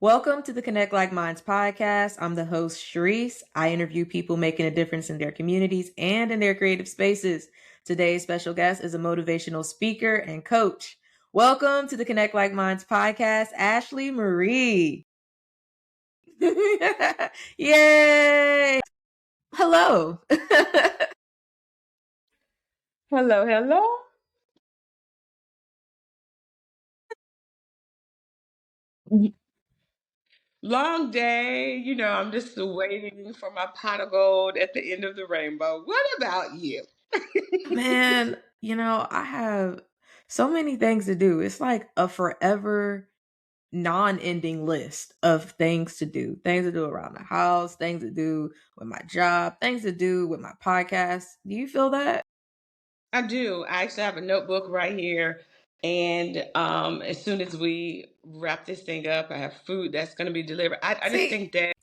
Welcome to the Connect Like Minds podcast. I'm the host, Sharryse. I interview people making a difference in their communities and in their creative spaces. Today's special guest is a motivational speaker and coach. Welcome to the Connect Like Minds podcast, Ashlee Marie. Yay! Hello. Hello, hello. Long day. I'm just waiting for my pot of gold at the end of the rainbow. What about you? Man, I have so many things to do. It's like a forever non-ending list of things to do around the house, things to do with my job, things to do with my podcast. Do you feel that? I do. I actually have a notebook right here. And as soon as we wrap this thing up, I have food that's going to be delivered. I just See, think that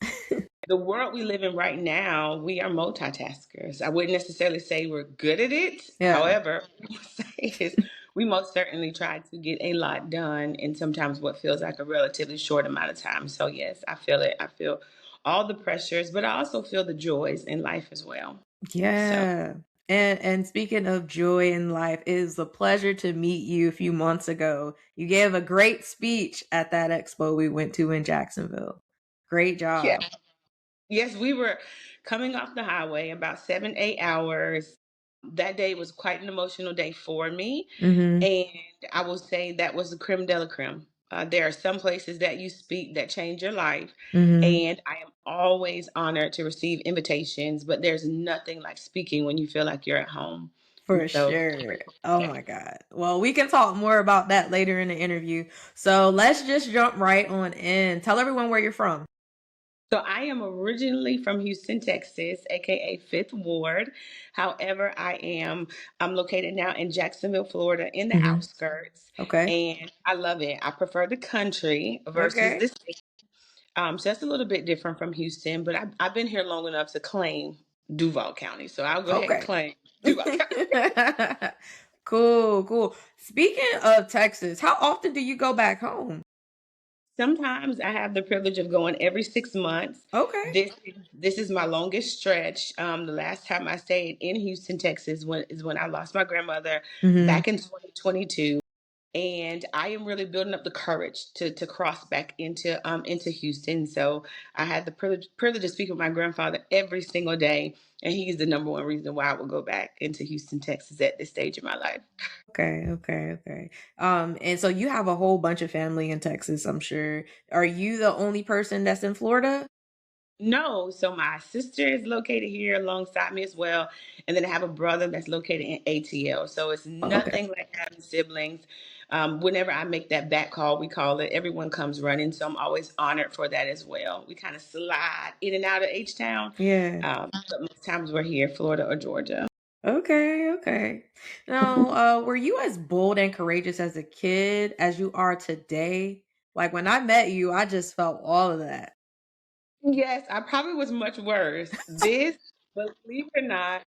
the world we live in right now, we are multitaskers. I wouldn't necessarily say we're good at it. yeah. However, what I would say is we most certainly try to get a lot done in sometimes what feels like a relatively short amount of time. So yes, I feel it. I feel all the pressures, but I also feel the joys in life as well. So Yeah. And speaking of joy in life, it is a pleasure to meet you a few months ago. You gave a great speech at that expo we went to in Jacksonville. Great yeah. job. Yes, we were coming off the highway about 7, 8 hours. That day was quite an emotional day for me. Mm-hmm. And I will say that was the creme de la creme. There are some places that you speak that change your life. Mm-hmm. And I am always honored to receive invitations, but there's nothing like speaking when you feel like you're at home. And For so, sure. grateful. Oh Yeah. my God. Well, we can talk more about that later in the interview. So let's just jump right on in. Tell everyone where you're from. So I am originally from Houston, Texas, aka Fifth Ward. However, I'm located now in Jacksonville, Florida, in the Hmm. outskirts, Okay. and I love it. I prefer the country versus Okay. the city. So that's a little bit different from Houston, but I've been here long enough to claim Duval County. So I'll go ahead and Okay. claim Duval County. Cool, cool. Speaking of Texas, how often do you go back home? Sometimes I have the privilege of going every 6 months. Okay. This is my longest stretch. The last time I stayed in Houston, Texas, when I lost my grandmother Hmm. back in 2022, and I am really building up the courage to cross back into Houston. So I had the privilege of speaking with my grandfather every single day, and he's the number one reason why I would go back into Houston, Texas at this stage of my life. Okay, okay, okay. And so you have a whole bunch of family in Texas, I'm sure. Are you the only person that's in Florida? No, so my sister is located here alongside me as well, and then I have a brother that's located in ATL. So it's Oh, okay. nothing like having siblings. Whenever I make that back call, we call it, everyone comes running. So I'm always honored for that as well. We kind of slide in and out of H Town, Yeah. but most times we're here, Florida or Georgia. Okay, okay. Now, were you as bold and courageous as a kid as you are today? Like when I met you, I just felt all of that. Yes, I probably was much worse. This, believe it or not,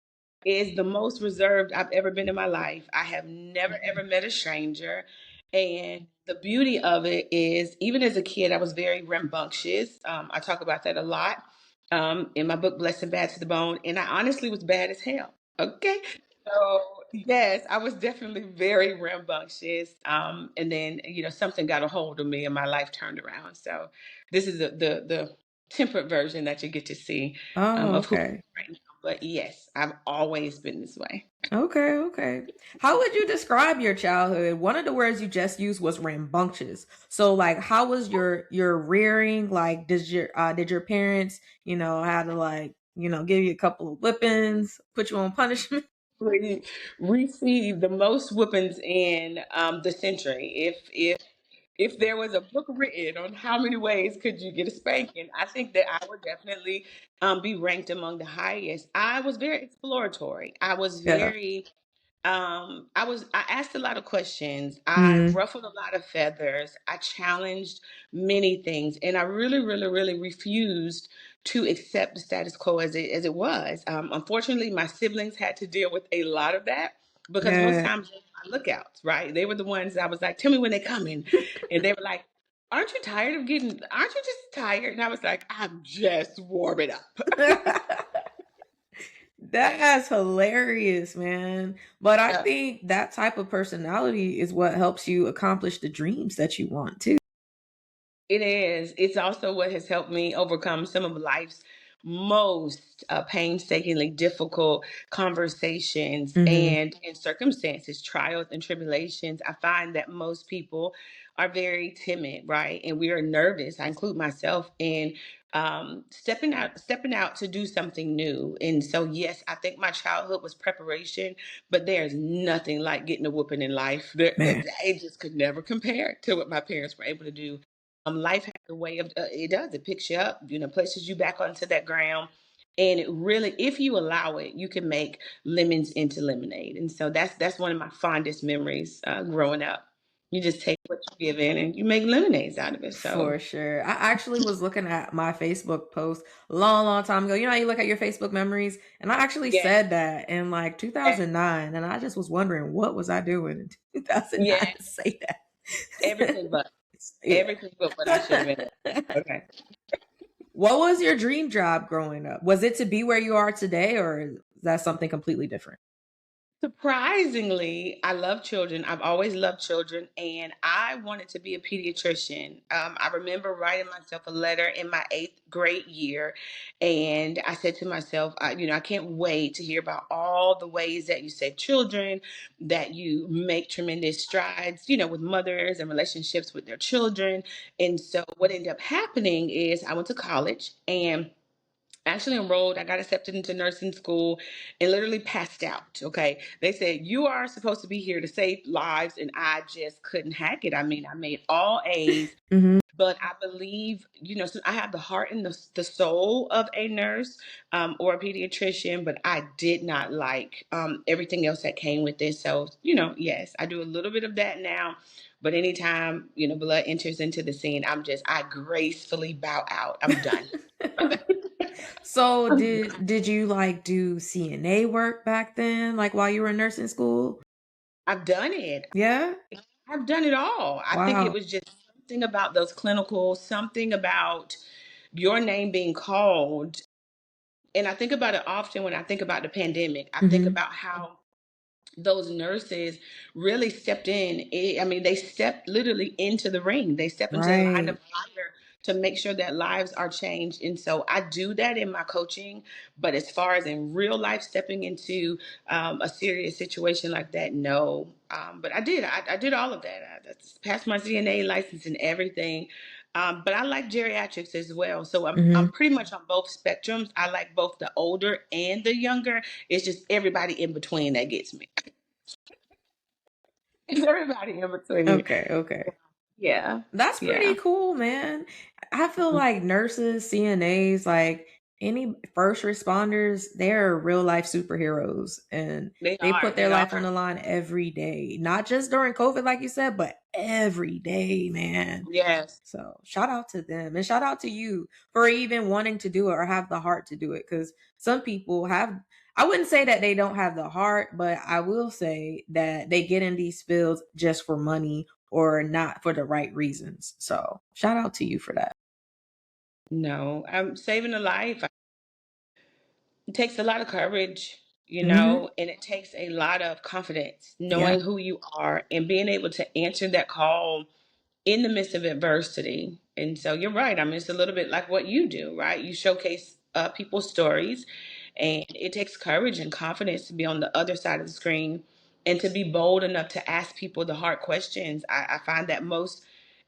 is the most reserved I've ever been in my life. I have never ever met a stranger. And the beauty of it is, even as a kid, I was very rambunctious. I talk about that a lot in my book, Blessed and Bad to the Bone. And I honestly was bad as hell. Okay. So, yes, I was definitely very rambunctious. And then, something got a hold of me and my life turned around. So, this is the temperate version that you get to see Oh, of who I am okay. right now. But yes, I've always been this way. Okay, okay. How would you describe your childhood? One of the words you just used was rambunctious. So like how was your rearing? Like did your parents, had to like, give you a couple of whippings, put you on punishment? We received the most whippings in the century. If there was a book written on how many ways could you get a spanking, I think that I would definitely be ranked among the highest. I was very exploratory. I was Yeah. very I asked a lot of questions. I Mm, ruffled a lot of feathers. I challenged many things, and I really, really, really refused to accept the status quo as it was. Unfortunately, my siblings had to deal with a lot of that because most yeah. times they were my lookouts, right? They were the ones I was like, "Tell me when they're coming," and they were like, aren't you tired of getting, aren't you just tired? And I was like, I'm just warming up. That's hilarious, man. But I Yeah. think that type of personality is what helps you accomplish the dreams that you want too. It is. It's also what has helped me overcome some of life's most painstakingly difficult conversations Hmm. and circumstances, trials and tribulations. I find that most people are very timid, right? And we are nervous. I include myself in stepping out to do something new. And so, yes, I think my childhood was preparation, but there's nothing like getting a whooping in life. Man, It just could never compare to what my parents were able to do. Life has a way of it does, it picks you up, places you back onto that ground, and it really, if you allow it, you can make lemons into lemonade. And so that's one of my fondest memories growing up. You just take what you give in and you make lemonades out of it. So for sure. I actually was looking at my Facebook post a long, long time ago. You know how you look at your Facebook memories? And I actually yeah, said that in like yeah, 2009. And I just was wondering, what was I doing in 2009 yeah, to say everything that? but Yeah. everything but what I should have been. Okay. What was your dream job growing up? Was it to be where you are today, or is that something completely different? Surprisingly, I love children. I've always loved children, and I wanted to be a pediatrician. I remember writing myself a letter in my eighth grade year, and I said to myself, I can't wait to hear about all the ways that you save children, that you make tremendous strides, with mothers and relationships with their children. And so, what ended up happening is I went to college and actually enrolled. I got accepted into nursing school and literally passed out. Okay. They said, you are supposed to be here to save lives. And I just couldn't hack it. I mean, I made all A's, Hmm. but I believe, so I have the heart and the soul of a nurse or a pediatrician, but I did not like everything else that came with this. So, yes, I do a little bit of that now. But anytime, blood enters into the scene, I gracefully bow out. I'm done. So did you like do CNA work back then, like while you were in nursing school? I've done it. Yeah. I've done it all. I think it Wow. was just something about those clinicals, something about your name being called. And I think about it often when I think about the pandemic. I think Hmm. about how those nurses really stepped in. I mean, they stepped literally into the ring. They step into the line of Right. fire to make sure that lives are changed. And so I do that in my coaching. But as far as in real life, stepping into a serious situation like that, no. But I did. I did all of that. I passed my CNA license and everything. But I like geriatrics as well. So I'm Hmm. pretty much on both spectrums. I like both the older and the younger. It's just everybody in between that gets me. It's everybody in between. Okay, okay. Yeah. That's Yeah. pretty cool, man. I feel like nurses, CNAs, like any first responders, they're real life superheroes and They they are. put their They life on are. the line every day. Not just during COVID, like you said, but every day, man. Yes. So shout out to them and shout out to you for even wanting to do it or have the heart to do it. Cause some people have, I wouldn't say that they don't have the heart, but I will say that they get in these fields just for money or not for the right reasons. So shout out to you for that. No. I'm saving a life. It takes a lot of courage, Hmm. and it takes a lot of confidence, Yeah. knowing who you are and being able to answer that call in the midst of adversity. And so you're right. I mean, it's a little bit like what you do, right? You showcase people's stories, and it takes courage and confidence to be on the other side of the screen and to be bold enough to ask people the hard questions. I find that most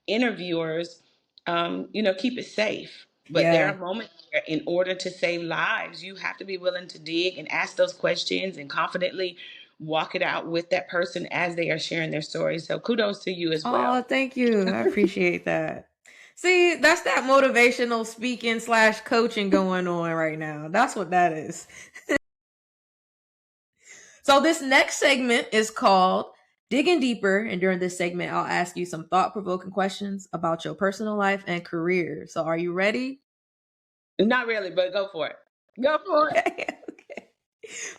interviewers, keep it safe. But there Yeah. are moments where, in order to save lives, you have to be willing to dig and ask those questions and confidently walk it out with that person as they are sharing their story. So kudos to you as Oh, well. thank you. I appreciate that. See, that's that motivational speaking slash coaching going on right now. That's what that is. So this next segment is called Digging Deeper. And during this segment, I'll ask you some thought provoking questions about your personal life and career. So are you ready? Not really, but go for it. Go for it. Okay. Okay.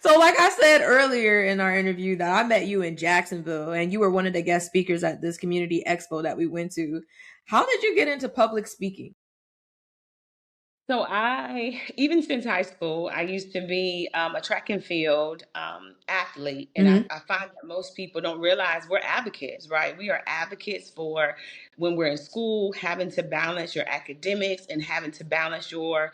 So, like I said earlier in our interview, that I met you in Jacksonville, and you were one of the guest speakers at this community expo that we went to. How did you get into public speaking? So even since high school, I used to be a track and field athlete, and Hmm. I find that most people don't realize we're advocates, right? We are advocates for when we're in school, having to balance your academics and having to balance your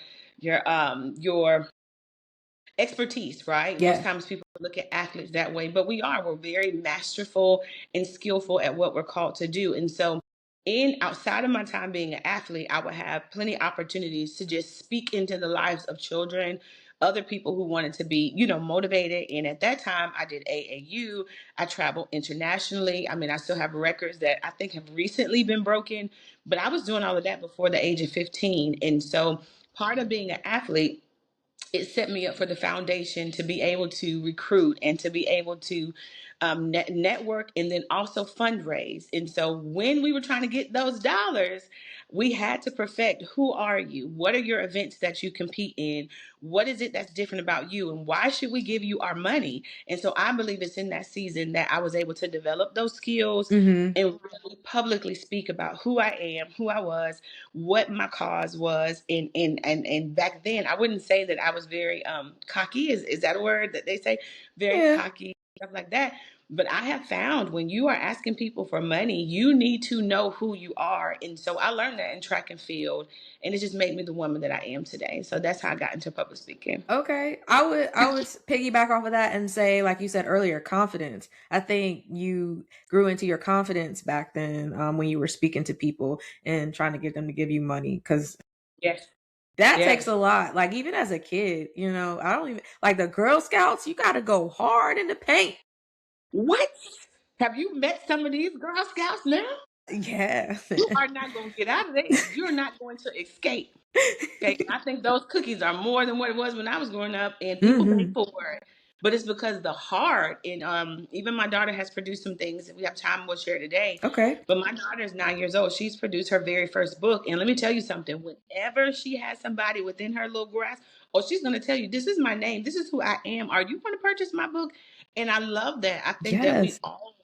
expertise, right? Most Yeah. times people look at athletes that way, but we're very masterful and skillful at what we're called to do. And so in outside of my time being an athlete, I would have plenty of opportunities to just speak into the lives of children, other people who wanted to be, motivated. And at that time I did AAU. I traveled internationally. I mean, I still have records that I think have recently been broken, but I was doing all of that before the age of 15. And so part of being an athlete, it set me up for the foundation to be able to recruit and to be able to network and then also fundraise. And so when we were trying to get those dollars, we had to perfect, who are you? What are your events that you compete in? What is it that's different about you? And why should we give you our money? And so I believe it's in that season that I was able to develop those skills Hmm. and really publicly speak about who I am, who I was, what my cause was. And back then I wouldn't say that I was very cocky. Is that a word that they say? Very Yeah. cocky, stuff like that. But I have found when you are asking people for money, you need to know who you are. And so I learned that in track and field, and it just made me the woman that I am today. So that's how I got into public speaking. Okay. I would piggyback off of that and say, like you said earlier, confidence. I think you grew into your confidence back then, when you were speaking to people and trying to get them to give you money, because Yes. that takes Yes. a lot. Like, even as a kid, I don't even like the Girl Scouts. You got to go hard in the paint. What? Have you met some of these Girl Scouts now? Yeah. You are not going to get out of there. You're not going to escape. Okay, I think those cookies are more than what it was when I was growing up, and people pay Hmm. for it. But it's because the heart, and even my daughter has produced some things. If we have time, we'll share it today. Okay. But my daughter is 9 years old. She's produced her very first book, and let me tell you something. Whenever she has somebody within her little grasp, oh, she's going to tell you, "This is my name. This is who I am. Are you going to purchase my book?" And I love that. I think that we Yes. all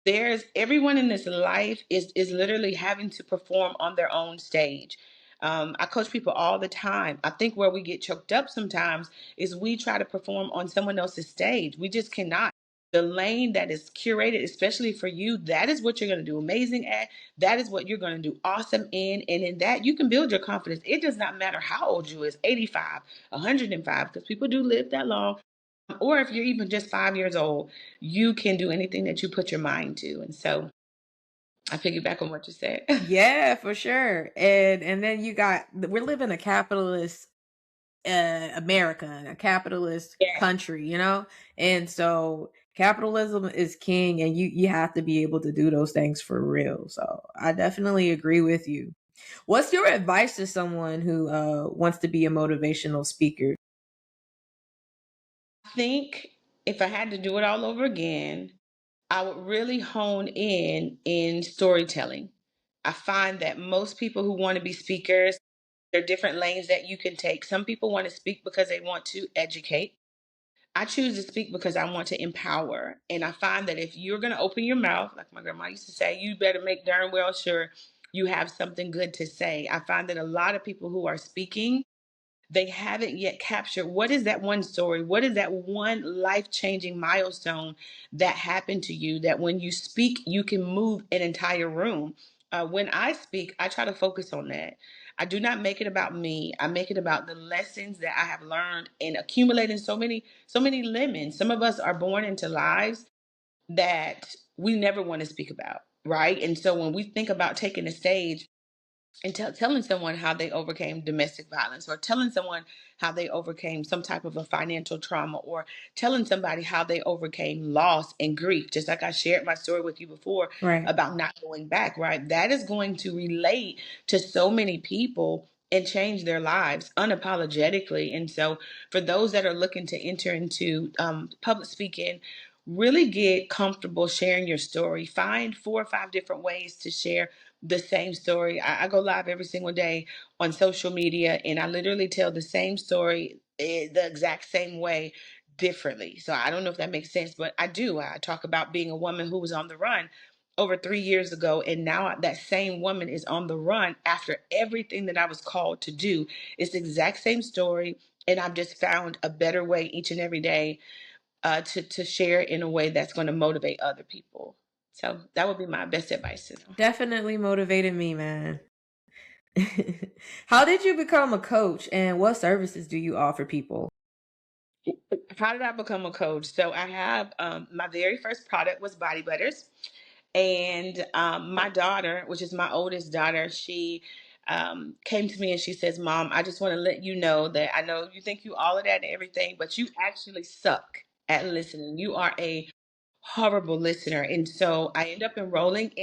there's everyone in this life is literally having to perform on their own stage. I coach people all the time. I think where we get choked up sometimes is we try to perform on someone else's stage. We just cannot. The lane that is curated, especially for you, that is what you're going to do amazing at. That is what you're going to do awesome in. And in that, you can build your confidence. It does not matter how old you is, 85, 105, because people do live that long, or if you're even just 5 years old, you can do anything that you put your mind to. And so I piggyback on what you said. Yeah, for sure. And then we're living a capitalist America, a capitalist Yes. country, and so capitalism is king, and you have to be able to do those things for real. So I definitely agree with you. What's your advice to someone who wants to be a motivational speaker? I think if I had to do it all over again, I would really hone in storytelling. I find that most people who want to be speakers, there are different lanes that you can take. Some people want to speak because they want to educate. I choose to speak because I want to empower. And I find that if you're going to open your mouth, like my grandma used to say, you better make darn well sure you have something good to say. I find that a lot of people who are speaking, they haven't yet captured what is that one story, what is that one life-changing milestone that happened to you, that when you speak you can move an entire room. When I speak, I try to focus on that. I do not make it about me. I make it about the lessons that I have learned and accumulating so many lemons. Some of us are born into lives that we never want to speak about, right? And so when we think about taking the stage and telling someone how they overcame domestic violence, or telling someone how they overcame some type of a financial trauma, or telling somebody how they overcame loss and grief, just like I shared my story with you before Right. about not going back, right? That is going to relate to so many people and change their lives unapologetically. And so for those that are looking to enter into public speaking, really get comfortable sharing your story. Find 4 or 5 different ways to share the same story. I go live every single day on social media, and I literally tell the same story the exact same way. differently. So I don't know if that makes sense, but I do. I talk about being a woman who was on the run over 3 years ago, and now that same woman is on the run after everything that I was called to do. It's the exact same story, and I've just found a better way each and every day to share in a way that's going to motivate other people. So that would be my best advice to them. Definitely motivated me, man. How did you become a coach and what services do you offer people? How did I become a coach? So I have my very first product was body butters, and my daughter, which is my oldest daughter, she came to me and she says, "Mom, I just want to let you know that I know you think you all of that and everything, but you actually suck at listening. You are a horrible listener." And so I end up enrolling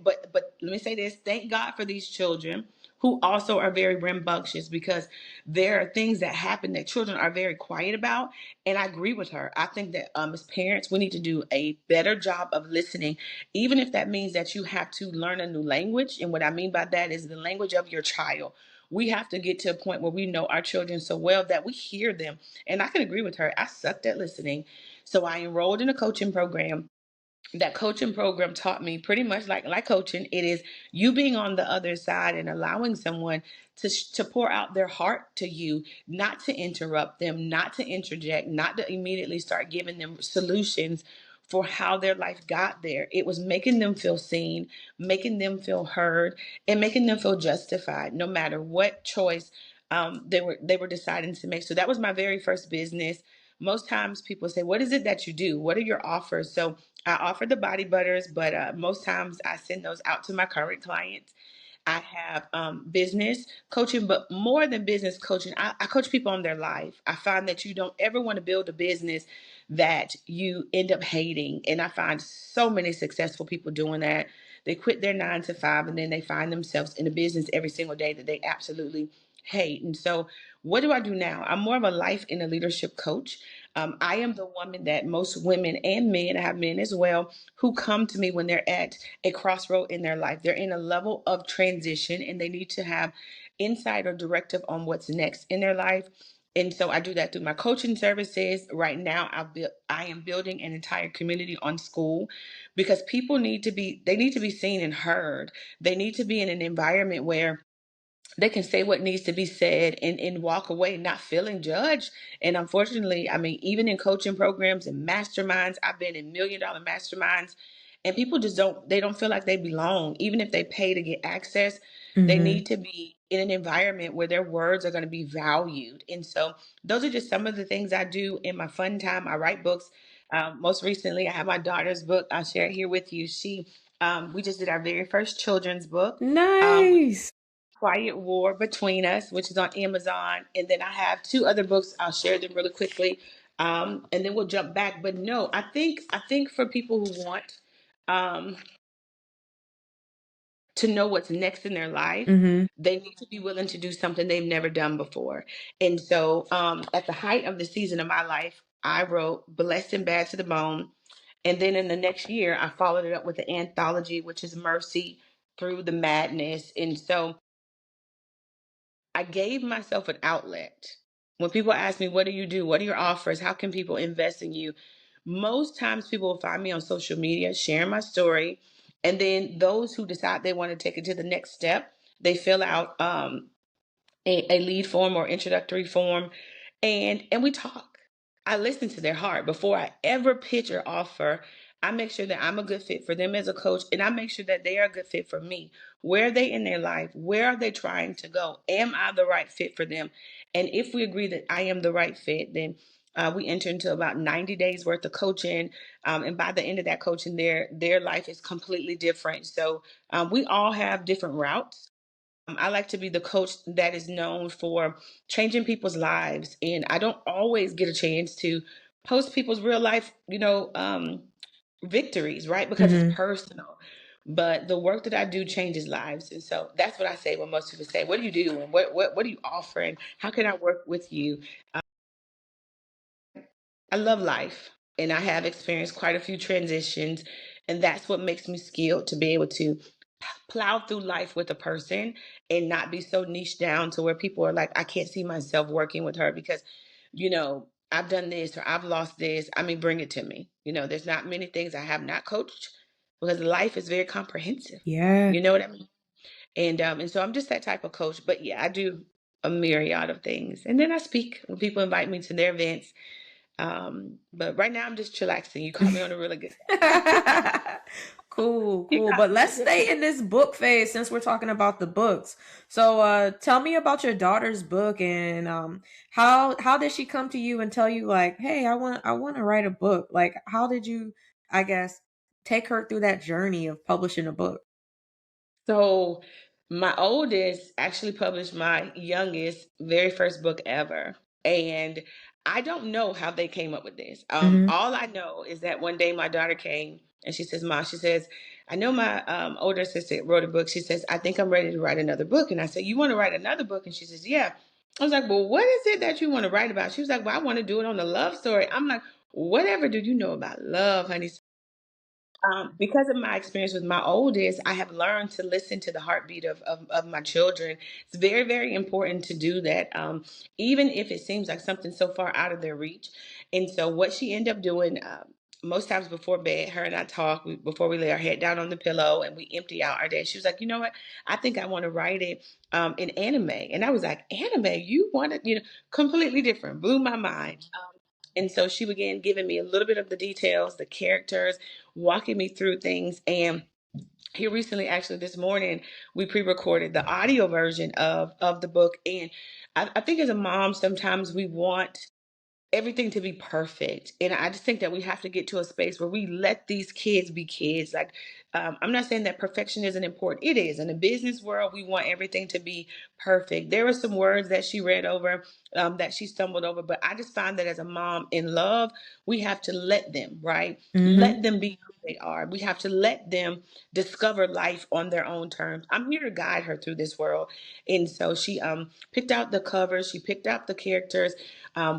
but let me say this, thank God for these children who also are very rambunctious, because there are things that happen that children are very quiet about. And I agree with her. I think that as parents, we need to do a better job of listening, even if that means that you have to learn a new language. And what I mean by that is the language of your child. We have to get to a point where we know our children so well that we hear them. And I can agree with her. I sucked at listening. So I enrolled in a coaching program. That coaching program taught me pretty much like coaching, it is you being on the other side and allowing someone to pour out their heart to you, not to interrupt them, not to interject, not to immediately start giving them solutions for how their life got there. It was making them feel seen, making them feel heard, and making them feel justified no matter what choice they were deciding to make. So that was my very first business. Most times people say, what is it that you do? What are your offers? So I offer the body butters, but most times I send those out to my current clients. I have business coaching, but more than business coaching, I coach people on their life. I find that you don't ever want to build a business that you end up hating. And I find so many successful people doing that. They quit their 9 to 5 and then they find themselves in a business every single day that they absolutely hate. And so, what do I do now? I'm more of a life and a leadership coach. I am the woman that most women and men, I have men as well, who come to me when they're at a crossroad in their life. They're in a level of transition and they need to have insight or directive on what's next in their life. And so I do that through my coaching services. Right now, I am building an entire community on school, because people need to be seen and heard. They need to be in an environment where they can say what needs to be said and walk away not feeling judged. And unfortunately, I mean, even in coaching programs and masterminds, I've been in $1 million masterminds, and people just don't feel like they belong. Even if they pay to get access, they Hmm. need to be in an environment where their words are going to be valued. And so those are just some of the things I do in my fun time. I write books. Most recently, I have my daughter's book. I'll share it here with you. We just did our very first children's book. Which Nice. Quiet War Between Us, which is on Amazon. And then I have two other books. I'll share them really quickly. And then we'll jump back. But no, I think for people who want um, to know what's next in their life, Hmm. they need to be willing to do something they've never done before. And so at the height of the season of my life, I wrote Blessed and Bad to the Bone. And then in the next year, I followed it up with an anthology, which is Mercy Through the Madness. And so I gave myself an outlet. When people ask me, what do you do? What are your offers? How can people invest in you? Most times people will find me on social media, sharing my story. And then those who decide they want to take it to the next step, they fill out a lead form or introductory form, and we talk. I listen to their heart before I ever pitch or offer. I make sure that I'm a good fit for them as a coach, and I make sure that they are a good fit for me. Where are they in their life? Where are they trying to go? Am I the right fit for them? And if we agree that I am the right fit, then we enter into about 90 days worth of coaching, and by the end of that coaching, their life is completely different. So we all have different routes. I like to be the coach that is known for changing people's lives. And I don't always get a chance to post people's real life, victories, right? Because it's Hmm. personal. But the work that I do changes lives. And so that's what I say when most people say, what do you do? And what do you offer? And how can I work with you? I love life, and I have experienced quite a few transitions. And that's what makes me skilled to be able to plow through life with a person and not be so niche down to where people are like, I can't see myself working with her because, you know, I've done this or I've lost this. I mean, bring it to me. There's not many things I have not coached because life is very comprehensive. Yeah. You know what I mean? And so I'm just that type of coach. But yeah, I do a myriad of things. And then I speak when people invite me to their events. But right now I'm just chillaxing. You caught me on a really good day. Cool, You cool. caught But me on a let's good stay day. in this book phase since we're talking about the books. So tell me about your daughter's book and how did she come to you and tell you like, "Hey, I want to write a book." Like how did you I guess take her through that journey of publishing a book? So my oldest actually published my youngest very first book ever. And I don't know how they came up with this. Mhm. All I know is that one day my daughter came and she says, "Mom," she says, "I know my older sister wrote a book." She says, "I think I'm ready to write another book." And I said, "You want to write another book?" And she says, "Yeah." I was like, "Well, what is it that you want to write about?" She was like, "Well, I want to do it on a love story." I'm like, "Whatever do you know about love, honey?" Because of my experience with my oldest, I have learned to listen to the heartbeat of my children. It's very, very important to do that, even if it seems like something so far out of their reach. And so, what she ended up doing, most times before bed, her and I talk before we lay our head down on the pillow and we empty out our day. She was like, "You know what? I think I want to write it in anime." And I was like, "Anime? You want it? Completely different." Blew my mind. And so she began giving me a little bit of the details, the characters, walking me through things. And here recently, actually this morning, we pre-recorded the audio version of the book. And I think as a mom, sometimes we want everything to be perfect. And I just think that we have to get to a space where we let these kids be kids. Like, I'm not saying that perfection isn't important. It is. In the business world, we want everything to be perfect. There were some words that she read over, that she stumbled over, but I just find that as a mom in love, we have to let them, right? Mhm. Let them be who they are. We have to let them discover life on their own terms. I'm here to guide her through this world. And so she picked out the covers, she picked out the characters.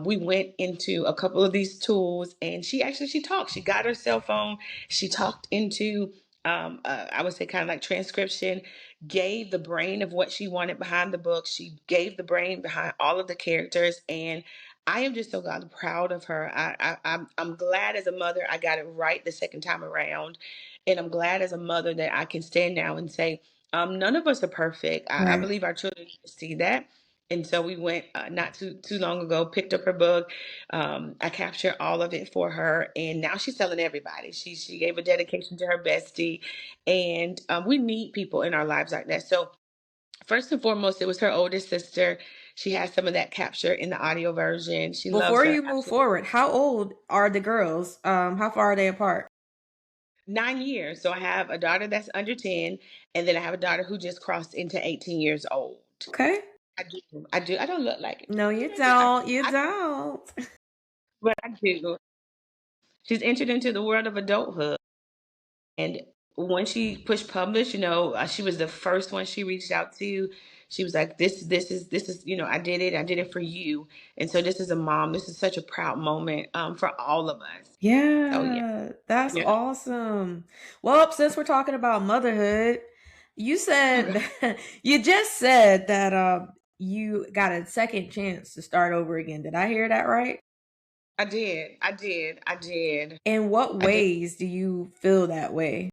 We went into a couple of these tools, and she talked. She got her cell phone. She talked into I would say kind of like transcription. Gave the brain of what she wanted behind the book. She gave the brain behind all of the characters, and I am just so God proud of her. I'm glad as a mother I got it right the second time around, and I'm glad as a mother that I can stand now and say none of us are perfect. I Right. believe our children see that. And so we went not too long ago, picked up her book. I captured all of it for her, and now she's telling everybody. She gave a dedication to her bestie, and we need people in our lives like that. So first and foremost, it was her oldest sister. She has some of that capture in the audio version. She loves Before her you move absolutely. forward, how old are the girls? How far are they apart? 9 years. So I have a daughter that's under 10, and then I have a daughter who just crossed into 18 years old. Okay. I do. I do. I don't look like it. No, you I do. don't. You I, don't. but I do. She's entered into the world of adulthood. And when she pushed publish, she was the first one she reached out to. She was like, this is, I did it. I did it for you. And so this is a mom. This is such a proud moment for all of us. So yeah. Yeah, that's Yeah. awesome. Well, since we're talking about motherhood, you said Okay. that, you just said that you got a second chance to start over again. Did I hear that right? I did. I did. I did. In what I did. ways do you feel that way?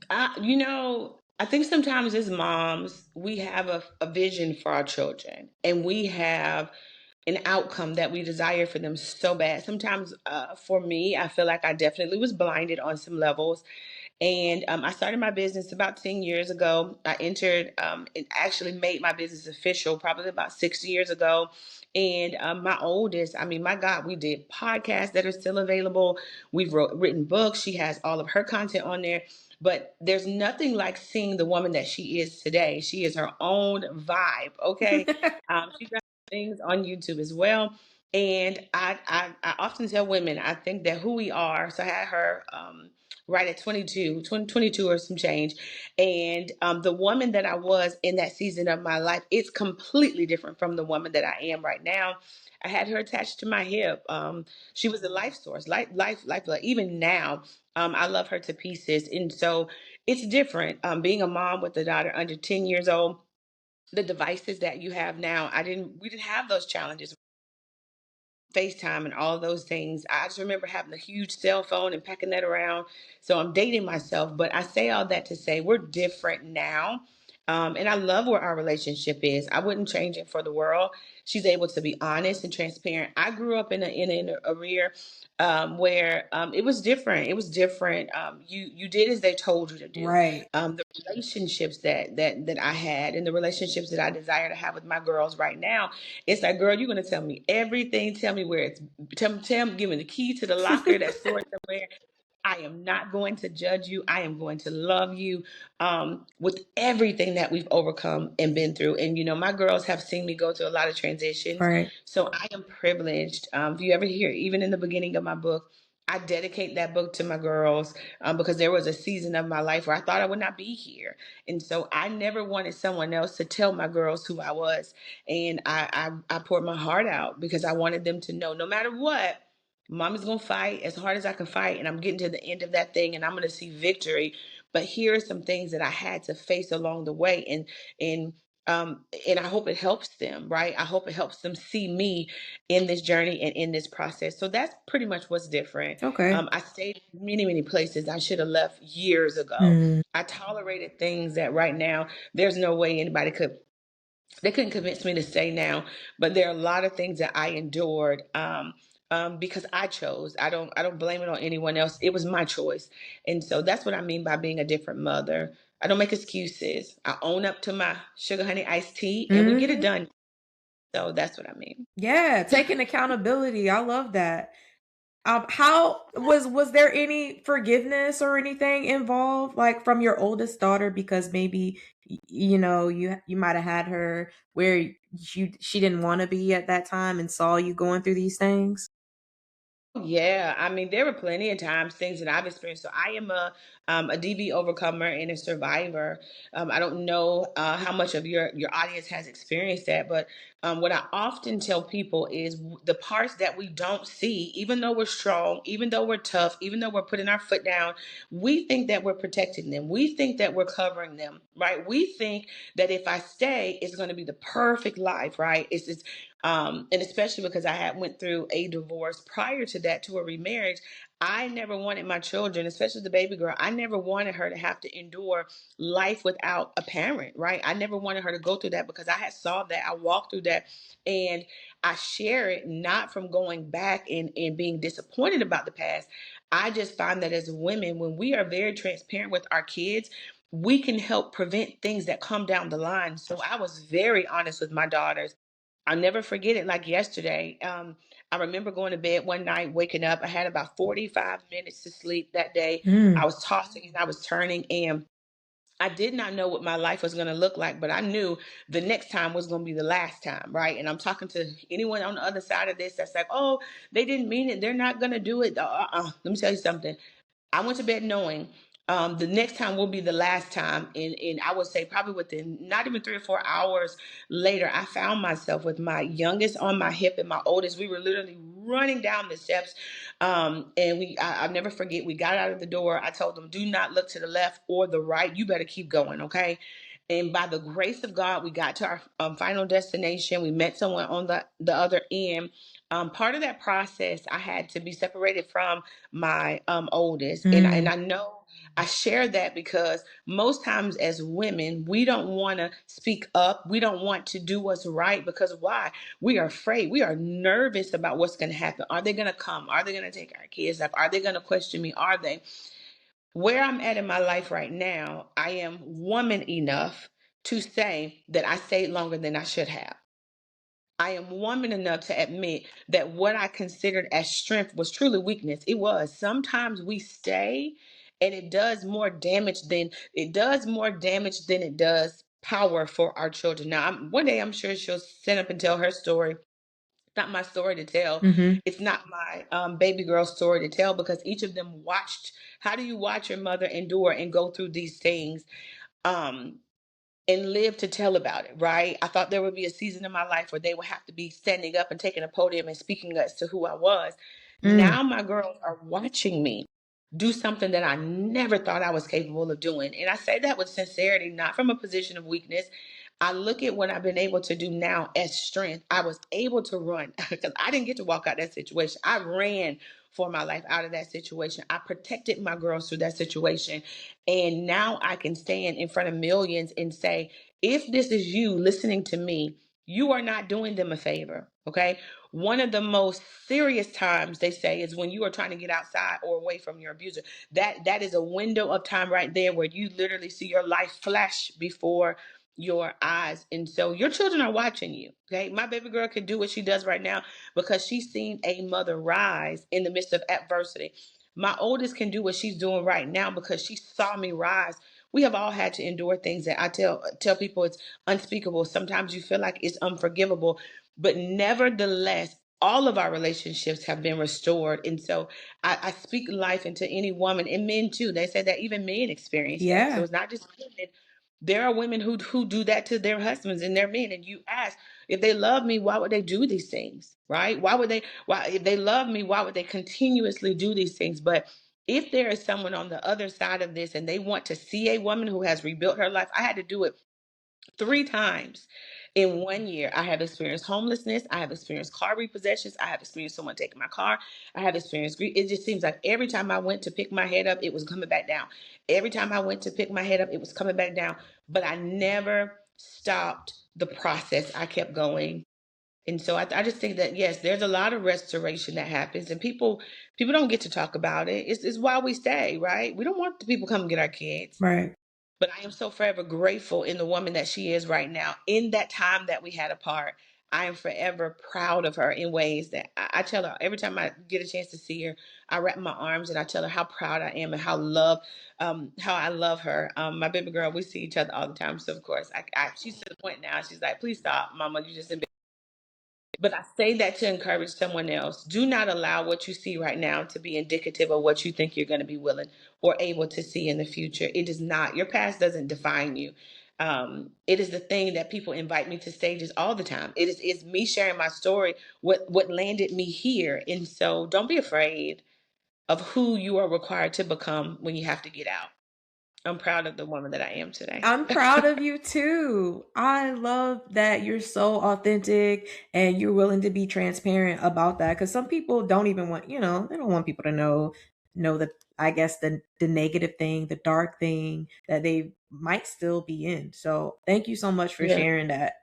I think sometimes as moms, we have a vision for our children, and we have an outcome that we desire for them so bad. Sometimes, for me, I feel like I definitely was blinded on some levels. And I started my business about 10 years ago. I entered and actually made my business official probably about 6 years ago. And my oldest, I mean, my God, we did podcasts that are still available. We've written books. She has all of her content on there. But there's nothing like seeing the woman that she is today. She is her own vibe, okay? She's got things on YouTube as well. And I often tell women, I think that who we are, so I had her right at 22 or some change. And the woman that I was in that season of my life, it's completely different from the woman that I am right now. I had her attached to my hip. She was a life source, life. Even now, I love her to pieces. And so it's different being a mom with a daughter under 10 years old. The devices that you have now, we didn't have those challenges. FaceTime and all of those things. I just remember having a huge cell phone and packing that around. So I'm dating myself, but I say all that to say we're different now. And I love where our relationship is. I wouldn't change it for the world. She's able to be honest and transparent. I grew up in an area where it was different. It was different. You did as they told you to do. Right. The relationships that I had and the relationships that I desire to have with my girls right now, it's like, girl, you're gonna tell me everything. Tell me where it's. Tell me, give me the key to the locker that's stored somewhere. I am not going to judge you. I am going to love you with everything that we've overcome and been through. And, you know, my girls have seen me go through a lot of transitions. Right. So I am privileged. If you ever hear, even in the beginning of my book, I dedicate that book to my girls because there was a season of my life where I thought I would not be here. And so I never wanted someone else to tell my girls who I was. And I poured my heart out because I wanted them to know no matter what, Mommy's gonna fight as hard as I can fight, and I'm getting to the end of that thing, and I'm gonna see victory. But here are some things that I had to face along the way, and and I hope it helps them, right? I hope it helps them see me in this journey and in this process. So that's pretty much what's different. Okay. I stayed in many places I should have left years ago. Mm. I tolerated things that right now there's no way anybody could they couldn't convince me to stay now, but there are a lot of things that I endured because I chose. I don't blame it on anyone else. It was my choice, and so that's what I mean by being a different mother. I don't make excuses. I own up to my sugar honey iced tea, and we get it Mhm. done. So that's what I mean. Yeah, taking accountability. I love that. How was there any forgiveness or anything involved, like from your oldest daughter, because maybe you know you might have had her where she didn't want to be at that time and saw you going through these things? Yeah, I mean, there were plenty of times things that I've experienced. So I am a DV overcomer and a survivor. I don't know how much of your audience has experienced that, but what I often tell people is the parts that we don't see, even though we're strong, even though we're tough, even though we're putting our foot down, we think that we're protecting them. We think that we're covering them, right? We think that if I stay, it's going to be the perfect life, right? It's and especially because I had went through a divorce prior to that, to a remarriage. I never wanted my children, especially the baby girl, I never wanted her to have to endure life without a parent, right? I never wanted her to go through that because I had saw that, I walked through that, and I share it not from going back and being disappointed about the past. I just find that as women, when we are very transparent with our kids, we can help prevent things that come down the line. So I was very honest with my daughters. I'll never forget it like yesterday. I remember going to bed one night, waking up. I had about 45 minutes to sleep that day. I Mm. was tossing and I was turning, and I did not know what my life was going to look like, but I knew the next time was going to be the last time, right? And I'm talking to anyone on the other side of this that's like, oh, they didn't mean it. They're not going to do it. Let me tell you something. I went to bed knowing the next time will be the last time. And I would say probably within not even 3 or 4 hours later, I found myself with my youngest on my hip and my oldest. We were literally running down the steps. And I'll never forget, we got out of the door. I told them, do not look to the left or the right. You better keep going, okay? And by the grace of God, we got to our final destination. We met someone on the other end. Part of that process, I had to be separated from my oldest, and Mm. I know I share that because most times as women we don't want to speak up, we don't want to do what's right, because why? We are afraid, we are nervous about what's going to happen. Are they going to come? Are they going to take our kids? Like, are they going to question me? Are they? Where I'm at in my life right now, I am woman enough to say that I stayed longer than I should have. I am woman enough to admit that what I considered as strength was truly weakness. It was. Sometimes we stay and it does more damage than it does power for our children. Now, one day I'm sure she'll stand up and tell her story. It's not my story to tell. Mhm. It's not my baby girl's story to tell, because each of them watched. How do you watch your mother endure and go through these things? Um, and live to tell about it, right? I thought there would be a season in my life where they would have to be standing up and taking a podium and speaking as to who I was. Mm. Now my girls are watching me do something that I never thought I was capable of doing. And I say that with sincerity, not from a position of weakness. I look at what I've been able to do now as strength. I was able to run because I didn't get to walk out that situation. I ran for my life out of that situation. I protected my girls through that situation. And now I can stand in front of millions and say, if this is you listening to me, you are not doing them a favor. Okay. One of the most serious times they say is when you are trying to get outside or away from your abuser. That is a window of time right there where you literally see your life flash before your eyes. And so your children are watching you. Okay. My baby girl can do what she does right now because she's seen a mother rise in the midst of adversity. My oldest can do what she's doing right now because she saw me rise. We have all had to endure things that I tell people it's unspeakable. Sometimes you feel like it's unforgivable, but nevertheless, all of our relationships have been restored. And so I speak life into any woman and men too. They say that even men experience that. So Yeah. it's not just women. There are women who do that to their husbands and their men. And you ask, if they love me, why would they do these things? Right? Why, if they love me, why would they continuously do these things? But if there is someone on the other side of this and they want to see a woman who has rebuilt her life, I had to do it 3 times in 1 year. I have experienced homelessness. I have experienced car repossessions. I have experienced someone taking my car. I have experienced grief. It just seems like every time I went to pick my head up, it was coming back down. Every time I went to pick my head up, it was coming back down. But I never stopped the process. I kept going. And so I just think that yes, there's a lot of restoration that happens, and people don't get to talk about it. It's why we stay, right? We don't want the people come and get our kids. Right. But I am so forever grateful in the woman that she is right now. In that time that we had apart, I am forever proud of her in ways that I tell her every time I get a chance to see her. I wrap my arms and I tell her how proud I am and how I love her. My baby girl, we see each other all the time. So of course, she's to the point now. She's like, "Please stop, Mama. You just." But I say that to encourage someone else. Do not allow what you see right now to be indicative of what you think you're going to be willing or able to see in the future. It is not. Your past doesn't define you. It is the thing that people invite me to stages all the time. It's me sharing my story, what landed me here. And so don't be afraid of who you are required to become when you have to get out. I'm proud of the woman that I am today. I'm proud of you too. I love that you're so authentic and you're willing to be transparent about that, cuz some people don't even want, they don't want people to know the, I guess, the negative thing, the dark thing that they might still be in. So, thank you so much for Yeah. sharing that.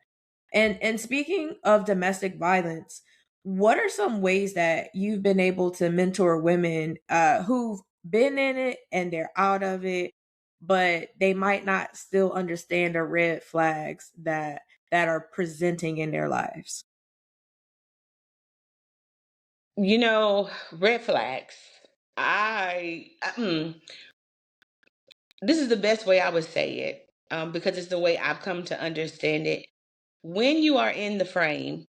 And speaking of domestic violence, what are some ways that you've been able to mentor women who've been in it and they're out of it, but they might not still understand the red flags that are presenting in their lives? Red flags. This is the best way I would say it, because it's the way I've come to understand it. When you are in the frame,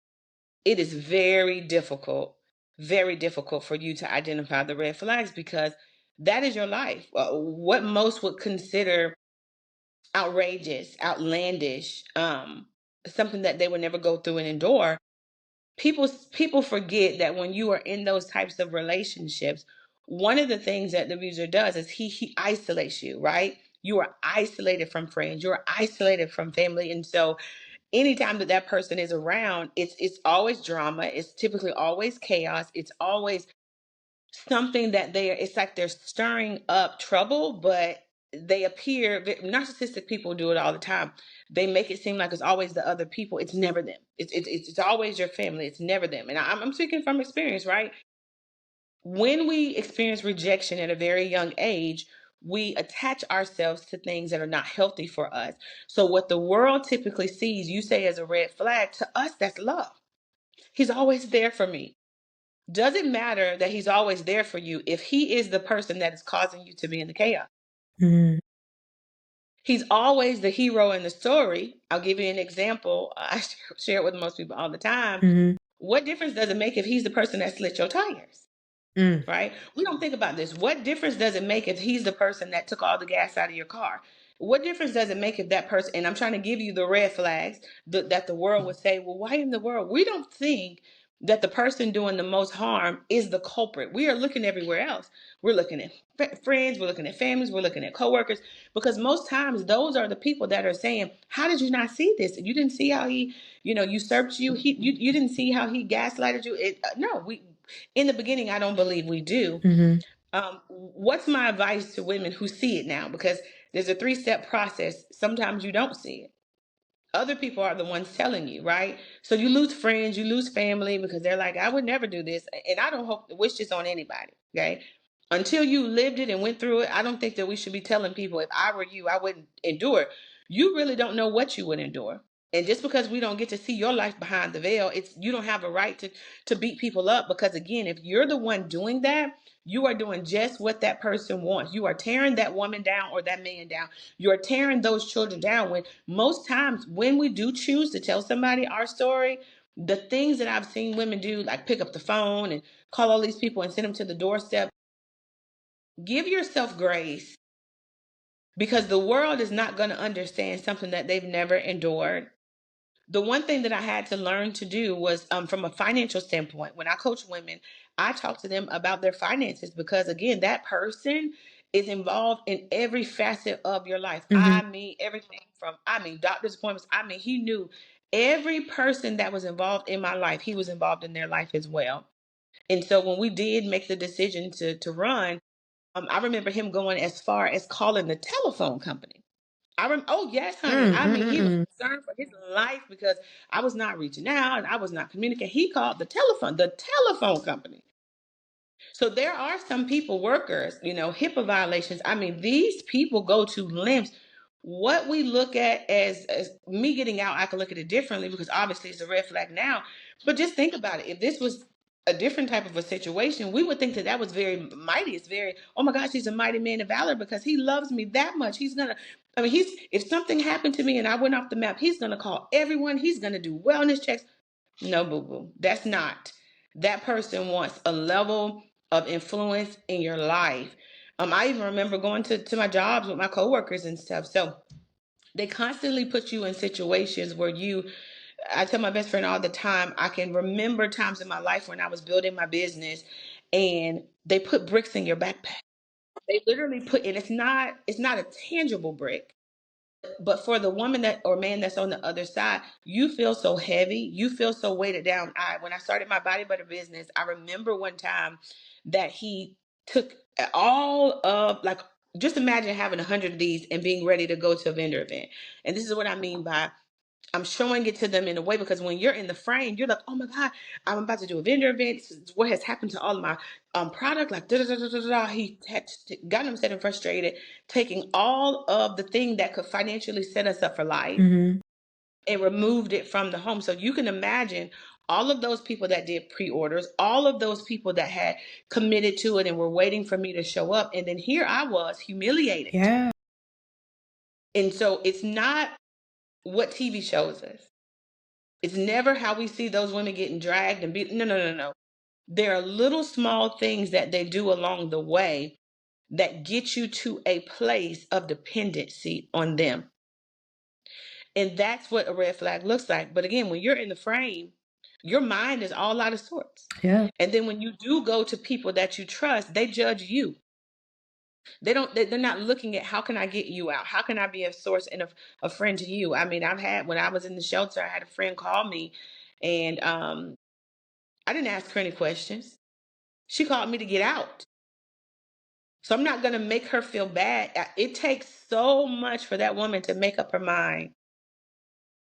it is very difficult for you to identify the red flags because that is your life. What most would consider outrageous, outlandish, something that they would never go through and endure. People forget that when you are in those types of relationships, one of the things that the abuser does is he isolates you, right? You are isolated from friends, you're isolated from family. And so anytime that person is around, it's always drama, it's typically always chaos, it's always something that it's like they're stirring up trouble, but they appear, narcissistic people do it all the time. They make it seem like it's always the other people. It's never them. It's always your family. It's never them. And I'm speaking from experience, right? When we experience rejection at a very young age, we attach ourselves to things that are not healthy for us. So what the world typically sees, you say as a red flag, to us, that's love. He's always there for me. Doesn't matter that he's always there for you if he is the person that is causing you to be in the chaos. Mhm. He's always the hero in the story. I'll give you an example. I share it with most people all the time. Mhm. What difference does it make if he's the person that slit your tires? Mm. Right? We don't think about this. What difference does it make if he's the person that took all the gas out of your car? What difference does it make if that person, and I'm trying to give you the red flags that the world would say, well, why in the world? We don't think that the person doing the most harm is the culprit. We are looking everywhere else. We're looking at friends, we're looking at families, we're looking at coworkers, because most times those are the people that are saying, "How did you not see this? You didn't see how he, usurped you. You didn't see how he gaslighted you." No, we in the beginning, I don't believe we do. Mhm. What's my advice to women who see it now? Because there's a 3-step process. Sometimes you don't see it. Other people are the ones telling you, right? So you lose friends, you lose family because they're like, "I would never do this." And I don't wish this on anybody, okay? Until you lived it and went through it, I don't think that we should be telling people, "If I were you, I wouldn't endure." You really don't know what you would endure. And just because we don't get to see your life behind the veil, you don't have a right to beat people up, because again, if you're the one doing that, you are doing just what that person wants. You are tearing that woman down or that man down. You're tearing those children down. When most times when we do choose to tell somebody our story, the things that I've seen women do, like pick up the phone and call all these people and send them to the doorstep, give yourself grace, because the world is not going to understand something that they've never endured. The one thing that I had to learn to do was, from a financial standpoint, when I coach women, I talk to them about their finances, because again, that person is involved in every facet of your life. Mhm. I mean, everything from, doctor's appointments. He knew every person that was involved in my life, he was involved in their life as well. And so when we did make the decision to run, I remember him going as far as calling the telephone company. Oh yes, honey. Mm, mm, He was mm, concerned for his life because I was not reaching out and I was not communicating. He called the telephone company. So there are some people, workers, HIPAA violations. These people go to lengths. What we look at as me getting out, I can look at it differently, because obviously it's a red flag now. But just think about it. If this was a different type of a situation, we would think that that was very mighty. It's very, oh my gosh, he's a mighty man of valor because he loves me that much. If something happened to me and I went off the map, he's gonna call everyone. He's gonna do wellness checks. No, boo boo. That's not. That person wants a level of influence in your life. I even remember going to my jobs with my coworkers and stuff. So they constantly put you in situations where I tell my best friend all the time, I can remember times in my life when I was building my business and they put bricks in your backpack. They literally put, and it's not a tangible brick, but for the woman that or man that's on the other side, you feel so heavy, you feel so weighted down. When I started my body butter business, I remember one time that he took all of, like, just imagine having 100 of these and being ready to go to a vendor event. And this is what I mean by, I'm showing it to them in a way, because when you're in the frame, you're like, "Oh my God, I'm about to do a vendor event. What has happened to all of my product?" Like, da da da da da da. He had gotten upset and frustrated, taking all of the thing that could financially set us up for life mhm. and removed it from the home. So you can imagine all of those people that did pre-orders, all of those people that had committed to it and were waiting for me to show up. And then here I was, humiliated. Yeah. And so it's not what TV shows us. It's never how we see those women getting dragged and beat. No, no, no, no. There are little small things that they do along the way that get you to a place of dependency on them. And that's what a red flag looks like. But again, when you're in the frame, your mind is all out of sorts. Yeah. And then when you do go to people that you trust, they judge you. They're not looking at, how can I get you out? How can I be a source and a friend to you? When I was in the shelter, I had a friend call me, and I didn't ask her any questions. She called me to get out. So I'm not going to make her feel bad. It takes so much for that woman to make up her mind.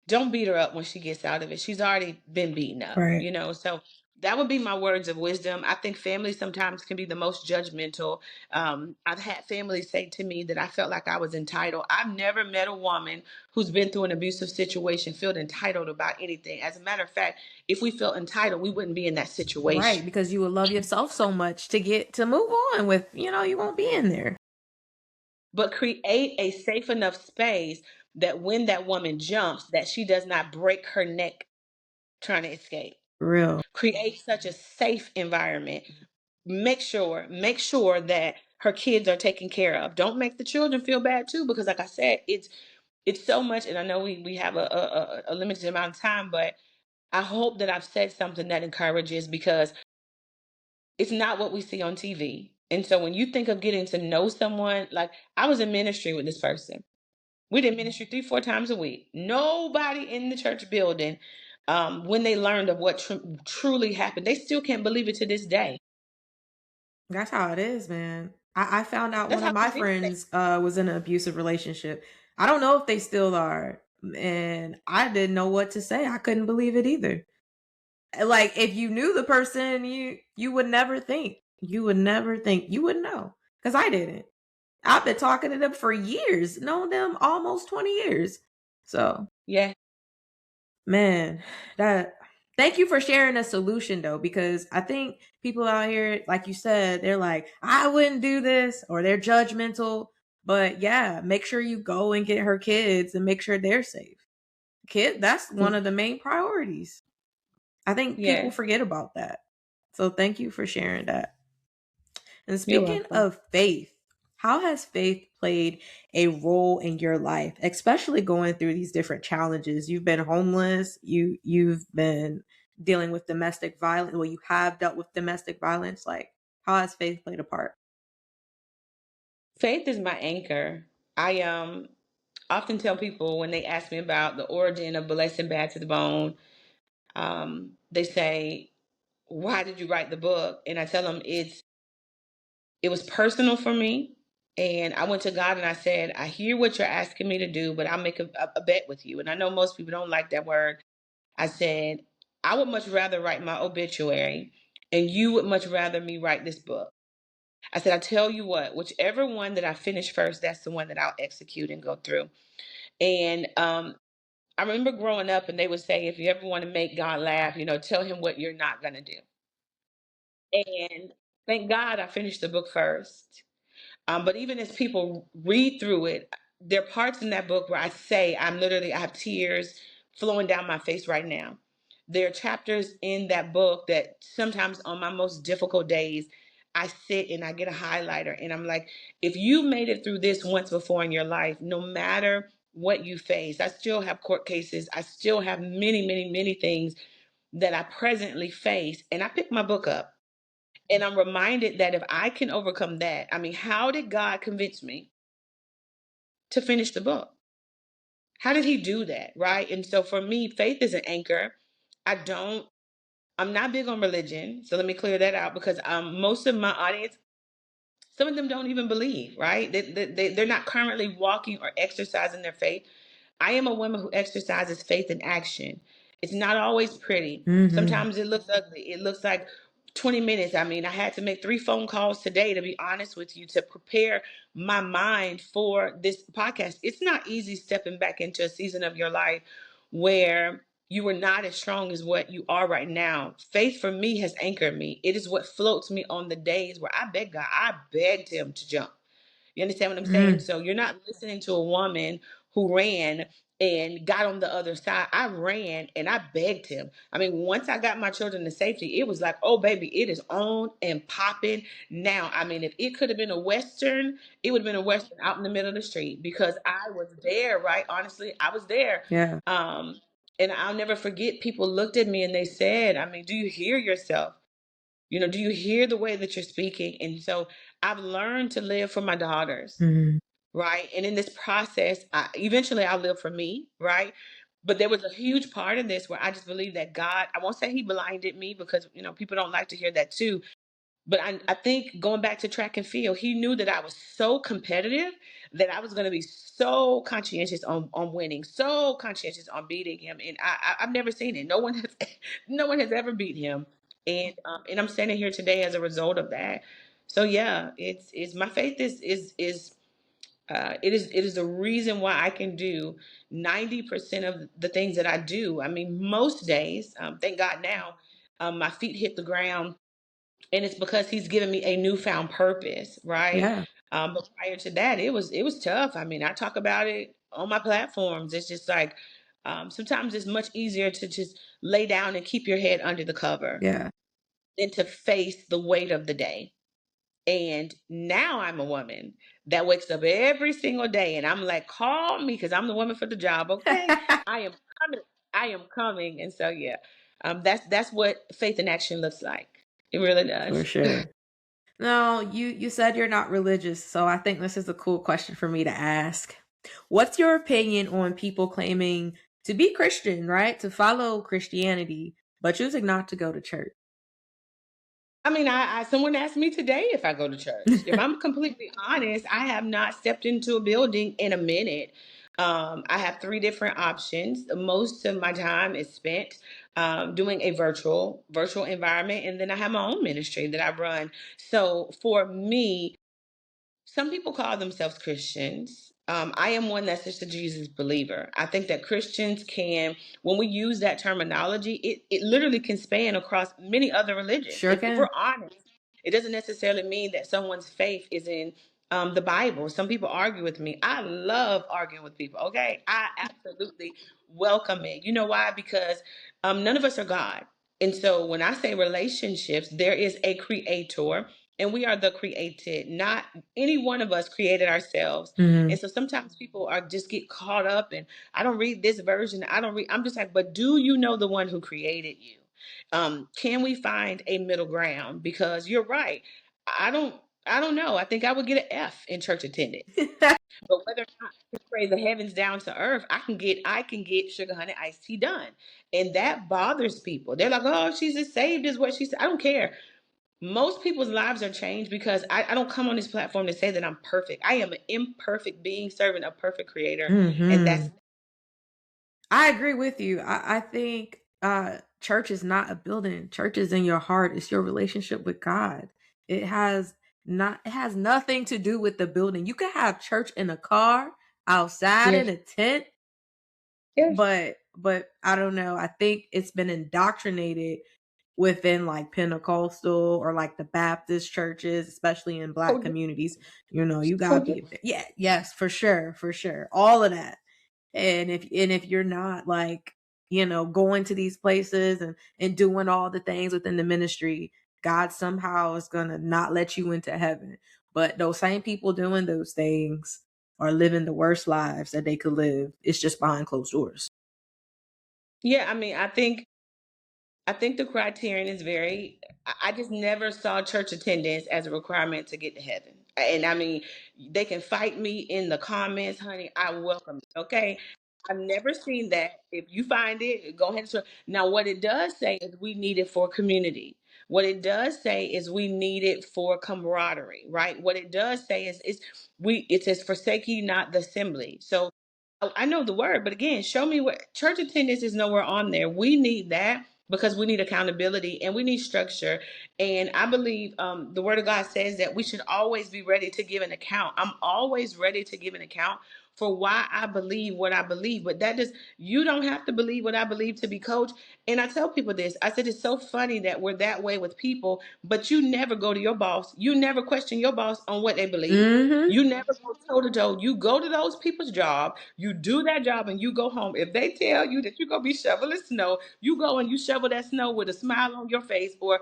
Don't beat her up when she gets out of it. She's already been beaten up, Right. So that would be my words of wisdom. I think families sometimes can be the most judgmental. I've had families say to me that I felt like I was entitled. I've never met a woman who's been through an abusive situation feel entitled about anything. As a matter of fact, if we felt entitled, we wouldn't be in that Right, situation. because you will love yourself so much to get to move on with, you won't be in there. But create a safe enough space that when that woman jumps, that she does not break her neck trying to escape. Real. Create such a safe environment. Make sure that her kids are taken care of. Don't make the children feel bad too, because like I said, it's so much. And I know we have a limited amount of time, but I hope that I've said something that encourages, because it's not what we see on TV. And so when you think of getting to know someone, like I was in ministry with this person. We did ministry 3, 4 times a week. Nobody in the church building, when they learned of what truly happened, they still can't believe it to this day. That's how it is, man. I found out That's one of how my convinced they. friends was in an abusive relationship. I don't know if they still are. And I didn't know what to say. I couldn't believe it either. Like if you knew the person, you would never think. You would never think. You wouldn't know. Because I didn't. I've been talking to them for years, known them almost 20 years. So Yeah. man, that thank you for sharing a solution though, because I think people out here, like you said, they're like, I wouldn't do this, or they're judgmental. But yeah, make sure you go and get her kids and make sure they're safe. That's one of the main priorities. I think people Yes. forget about that. So thank you for sharing that. And You're speaking welcome. of faith, how has faith played a role in your life, especially going through these different challenges? You've been homeless, you've been dealing with domestic violence, well, you have dealt with domestic violence. Like, how has faith played a part? Faith is my anchor. I often tell people when they ask me about the origin of Blessing Bad to the Bone, they say, "Why did you write the book?" And I tell them it was personal for me. And I went to God and I said, "I hear what you're asking me to do, but I'll make a bet with you." And I know most people don't like that word. I said, "I would much rather write my obituary, and you would much rather me write this book." I said, "I tell you what, whichever one that I finish first, that's the one that I'll execute and go through." And I remember growing up, and they would say, if you ever want to make God laugh, tell him what you're not going to do. And thank God I finished the book first. But even as people read through it, there are parts in that book where I have tears flowing down my face right now. There are chapters in that book that sometimes on my most difficult days, I sit and I get a highlighter and I'm like, if you made it through this once before in your life, no matter what you face, I still have court cases. I still have many, many, many things that I presently face. And I pick my book up and I'm reminded that if I can overcome that, I mean, how did God convince me to finish the book? How did he do that? Right. And so for me, faith is an anchor. I don't, I'm not big on religion. So let me clear that out because most of my audience, some of them don't even believe, right? They're not currently walking or exercising their faith. I am a woman who exercises faith in action. It's not always pretty. Hmm. Sometimes it looks ugly. It looks like 20 minutes. I mean, I had to make 3 phone calls today, to be honest with you, to prepare my mind for this podcast. It's not easy stepping back into a season of your life where you were not as strong as what you are right now. Faith for me has anchored me. It is what floats me on the days where I beg God. I begged him to jump. You understand what I'm saying? Mm. So you're not listening to a woman who ran and got on the other side. I ran and I begged him. I mean, once I got my children to safety, it was like, oh, baby, it is on and popping now. I mean, if it could have been a Western, it would have been a Western out in the middle of the street because I was there, right? Honestly, I was there. Yeah. Um, and I'll never forget, people looked at me and they said, I mean, do you hear yourself? Do you hear the way that you're speaking? And so I've learned to live for my daughters, Hmm. right? And in this process, eventually I'll live for me, right? But there was a huge part of this where I just believe that God, I won't say he blinded me because, people don't like to hear that too. But I think going back to track and field, he knew that I was so competitive that I was going to be so conscientious on winning, so conscientious on beating him. And I've never seen it. No one has, no one has ever beat him. And I'm standing here today as a result of that. So yeah, it's my faith is it is the reason why I can do 90% of the things that I do. I mean, most days, thank God now, my feet hit the ground and it's because he's given me a newfound purpose, right? Yeah. But prior to that, it was tough. I mean, I talk about it on my platforms. It's just like sometimes it's much easier to just lay down and keep your head under the cover Yeah. than to face the weight of the day. And now I'm a woman that wakes up every single day, and I'm like, call me because I'm the woman for the job. Okay, I am coming. I am coming, and so yeah. That's what faith in action looks like. It really For does. sure. No, you said you're not religious, so I think this is a cool question for me to ask. What's your opinion on people claiming to be Christian, right? To follow Christianity, but choosing not to go to church? I mean, someone asked me today if I go to church. If I'm completely honest, I have not stepped into a building in a minute. I have three different options. Most of my time is spent doing a virtual environment, and then I have my own ministry that I run. So for me, some people call themselves Christians. I am one that's just a Jesus believer. I think that Christians can, when we use that terminology, it literally can span across many other religions. Sure If we're can. honest, it doesn't necessarily mean that someone's faith is in the Bible. Some people argue with me. I love arguing with people. Okay, I absolutely welcome it. You know why? Because none of us are God. And so when I say relationships, there is a creator and we are the created. Not any one of us created ourselves. Hmm. And so sometimes people are just get caught up and I don't read this version. I don't read. I'm just like, but do you know the one who created you? Can we find a middle ground? Because you're right. I don't. I don't know. I think I would get an F in church attendance. But whether or not I can pray the heavens down to earth, I can get sugar honey iced tea done. And that bothers people. They're like, oh, she's as saved as what she said. I don't care. Most people's lives are changed because I don't come on this platform to say that I'm perfect. I am an imperfect being serving a perfect creator. And that's Hmm. I agree with you. I think church is not a building. Church is in your heart. It's your relationship with God. It has it has nothing to do with the building. You can have church in a car, outside in yes, a tent, yes. but I don't know. I think it's been indoctrinated within like Pentecostal or like the Baptist churches, especially in black Totally, communities. You know, you gotta totally. be yeah, yes, for sure, for sure. All of that. And if you're not like, going to these places and doing all the things within the ministry, God somehow is gonna not let you into heaven. But those same people doing those things are living the worst lives that they could live. It's just behind closed doors. Yeah, I mean, I think the criterion is very. I just never saw church attendance as a requirement to get to heaven. And I mean, they can fight me in the comments, honey. I welcome it. Okay. I've never seen that. If you find it, go ahead and search. Now, what it does say is we need it for community. What it does say is we need it for camaraderie, right? What it does say is it says forsake ye not the assembly. So I know the word, but again, show me what church attendance is nowhere on there. We need that because we need accountability and we need structure. And I believe the word of God says that we should always be ready to give an account. I'm always ready to give an account for why I believe what I believe. But that does, you don't have to believe what I believe to be coach. And I tell people this. I said it's so funny that we're that way with people, but you never go to your boss. You never question your boss on what they believe. Mm-hmm. You never go toe to toe. You go to those people's job, you do that job, and you go home. If they tell you that you're gonna be shoveling snow, you go and you shovel that snow with a smile on your face, or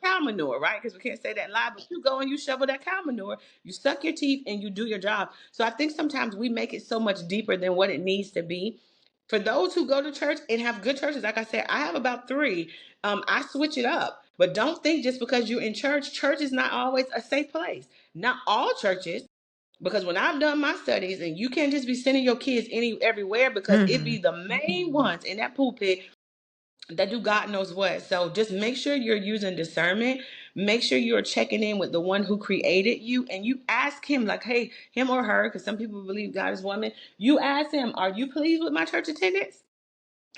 cow manure, right? Because we can't say that live, but you go and you shovel that cow manure, you suck your teeth, and you do your job. So I think sometimes we make it so much deeper than what it needs to be. For those who go to church and have good churches, like I said, I have about three. I switch it up, but don't think just because you're in church, church is not always a safe place. Not all churches, because when I've done my studies, and you can't just be sending your kids everywhere because it Mm-hmm. be the main ones in that pulpit that do God knows what. So just make sure you're using discernment. Make sure you're checking in with the one who created you, and you ask him, like, hey, him or her, because some people believe God is woman. You ask him, are you pleased with my church attendance?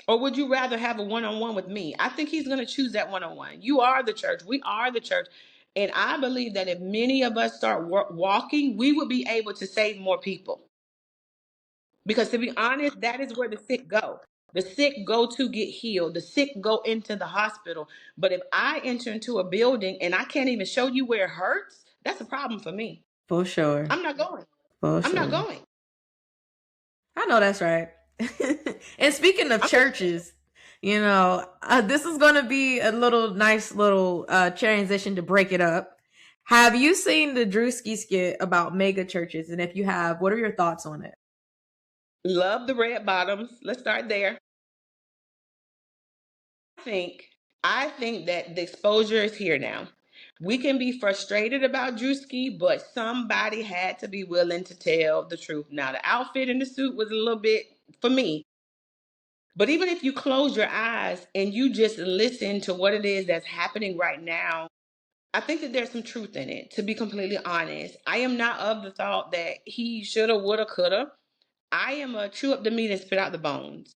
Or would you rather have a one-on-one with me? I think he's going to choose that one-on-one. You are the church. We are the church. And I believe that if many of us start walking, we would be able to save more people. Because to be honest, that is where the sick go. The sick go to get healed. The sick go into the hospital. But if I enter into a building and I can't even show you where it hurts, that's a problem for me. For sure. I'm not going. For I'm not sure. going. I know that's right. And speaking of I'm just churches, this is going to be a nice little transition to break it up. Have you seen the Drewski skit about mega churches? And if you have, what are your thoughts on it? love the red bottoms. Let's start there. think I think that the exposure is here now. We can be frustrated about Drewski, but somebody had to be willing to tell the truth. Now, the outfit and the suit was a little bit for me, but even if you close your eyes and you just listen to what it is that's happening right now, I think that there's some truth in it. To be completely honest, I am not of the thought that he shoulda, woulda, coulda. I am a chew up the meat and spit out the bones.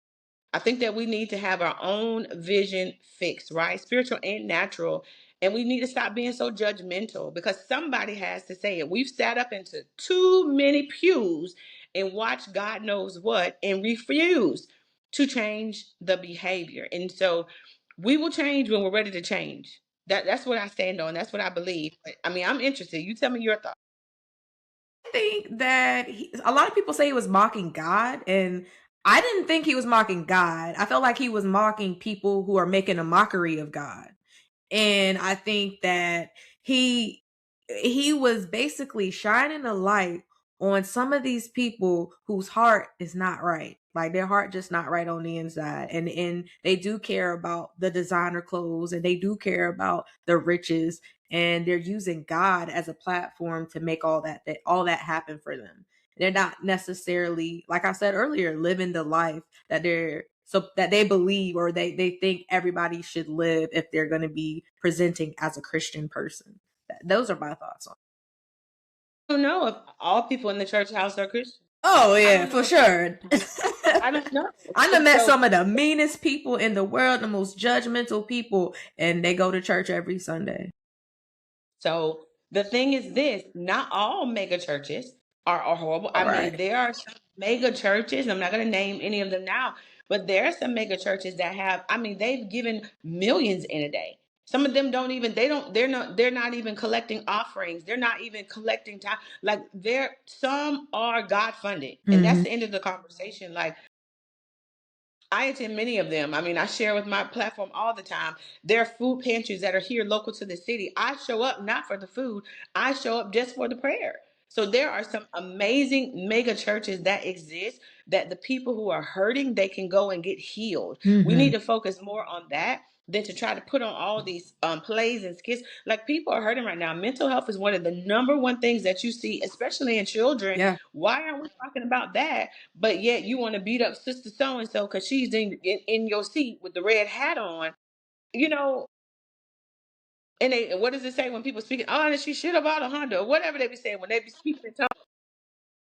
I think that we need to have our own vision fixed, right? Spiritual and natural. And we need to stop being so judgmental because somebody has to say it. We've sat up into too many pews and watched God knows what and refused to change the behavior. And so we will change when we're ready to change. That's what I stand on. That's what I believe. But, I mean, I'm interested. You tell me your thoughts. I think that a lot of people say he was mocking God, and I didn't think he was mocking God. I felt like he was mocking people who are making a mockery of God. And I think that he he was basically shining a light on some of these people whose heart is not right. Like their heart just not right on the inside. And they do care about the designer clothes, and they do care about the riches, and they're using God as a platform to make all that happen for them. They're not necessarily, like I said earlier, living the life that they believe, or they think everybody should live if they're going to be presenting as a Christian person. Those are my thoughts on it. I don't know if all people in the church house are Christian. Oh I yeah, don't for know. sure. I don't know. I done met So some of the meanest people in the world, the most judgmental people, and they go to church every Sunday. So the thing is this, not all mega churches are horrible. All I mean, right. there are some mega churches, I'm not going to name any of them now, but there are some mega churches that have, I mean, they've given millions in a day. Some of them don't even, they're not even collecting offerings. They're not even collecting time. Like some are God funded. And that's Mm-hmm. the end of the conversation. Like, I attend many of them. I mean, I share with my platform all the time. There are food pantries that are here local to the city. I show up not for the food, I show up just for the prayer. So there are some amazing mega churches that exist that the people who are hurting, they can go and get healed. We need Mm-hmm. to focus more on that than to try to put on all these plays and skits. Like people are hurting right now. Mental health is one of the number one things that you see, especially in children. Yeah. Why aren't we talking about that? But yet you want to beat up sister so and so because she's in your seat with the red hat on, you know. And what does it say when people speaking? Oh, and she should have bought a Honda or whatever they be saying when they be speaking in tongues.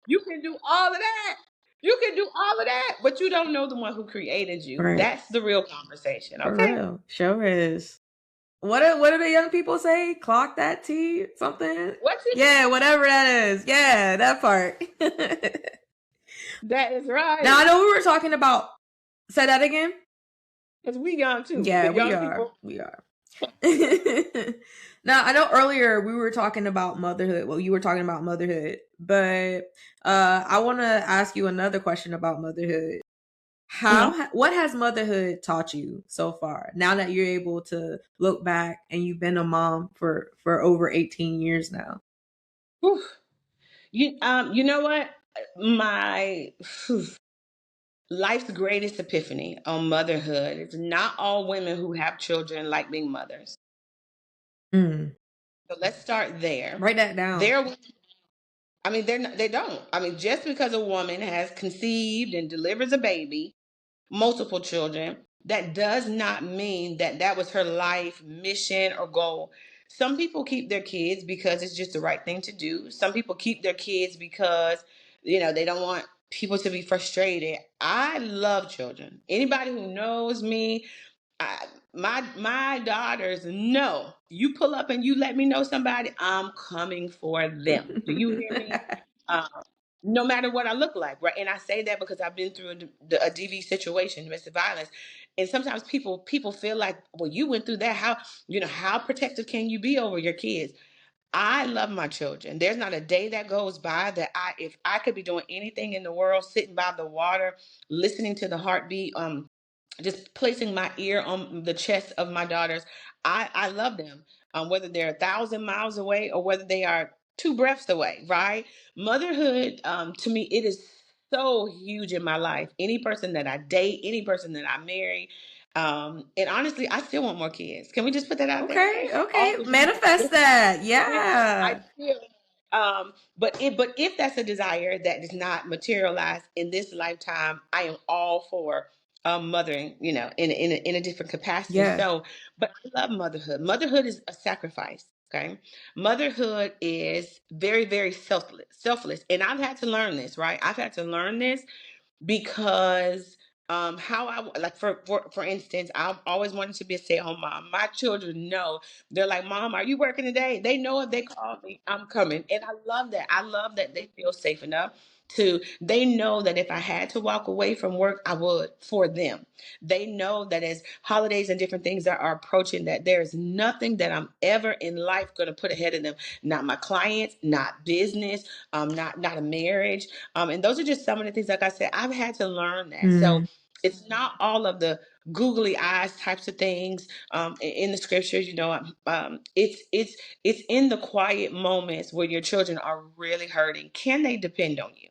You can do all of that. You can do all of that, but you don't know the one who created you. Right. That's the real conversation. For Okay. real. Sure is. What do the young people say? Clock that T something? What's it? Yeah, whatever that is. Yeah, that part. That is Now I right. know we were talking about, say that again. Because we young too. Yeah, The we young are. people. We are. Now I know earlier we were talking about motherhood. Well, you were talking about motherhood, but I want to ask you another question about motherhood. Mhm. What has motherhood taught you so far? Now that you're able to look back and you've been a mom for over 18 years now. Whew. You know what? My phew, life's greatest epiphany on motherhood is not all women who have children like being mothers. Mm. So let's start there. Write that down. There, I mean, they don't. I mean, just because a woman has conceived and delivers a baby, multiple children, that does not mean that that was her life mission or goal. Some people keep their kids because it's just the right thing to do. Some people keep their kids because, they don't want people to be frustrated. I love children. Anybody who knows me, my daughters know. You pull up and you let me know somebody, I'm coming for them. Do you hear me? Um, no matter what I look like, right? And I say that because I've been through a DV situation, domestic violence, and sometimes people feel like, well, you went through that. How protective can you be over your kids? I love my children. There's not a day that goes by that if I could be doing anything in the world, sitting by the water, listening to the heartbeat, just placing my ear on the chest of my daughters. I love them, whether they're 1,000 miles away or whether they are two breaths away. Right? Motherhood, to me, it is so huge in my life. Any person that I date, any person that I marry, And honestly, I still want more kids. Can we just put that out there? Okay, okay. All of you Manifest that. yeah, I Yeah. still. But if that's a desire that does not materialize in this lifetime, I am all for mothering. In a different capacity. Yeah. So, but I love motherhood. Motherhood is a sacrifice. Okay, motherhood is very, very selfless. Selfless, and I've had to learn this. Right, I've had to learn this because how I like for instance, I've always wanted to be a stay-at-home mom. My children know, they're like, Mom, are you working today? They know if they call me, I'm coming. And I love that. I love that they feel safe enough to, they know that if I had to walk away from work, I would, for them. They know that as holidays and different things are approaching, that there's nothing that I'm ever in life going to put ahead of them. Not my clients, not business, not a marriage. And those are just some of the things, like I said, I've had to learn that. So Mm, it's not all of the googly eyes types of things in the scriptures. It's in the quiet moments where your children are really hurting. Can they depend on you?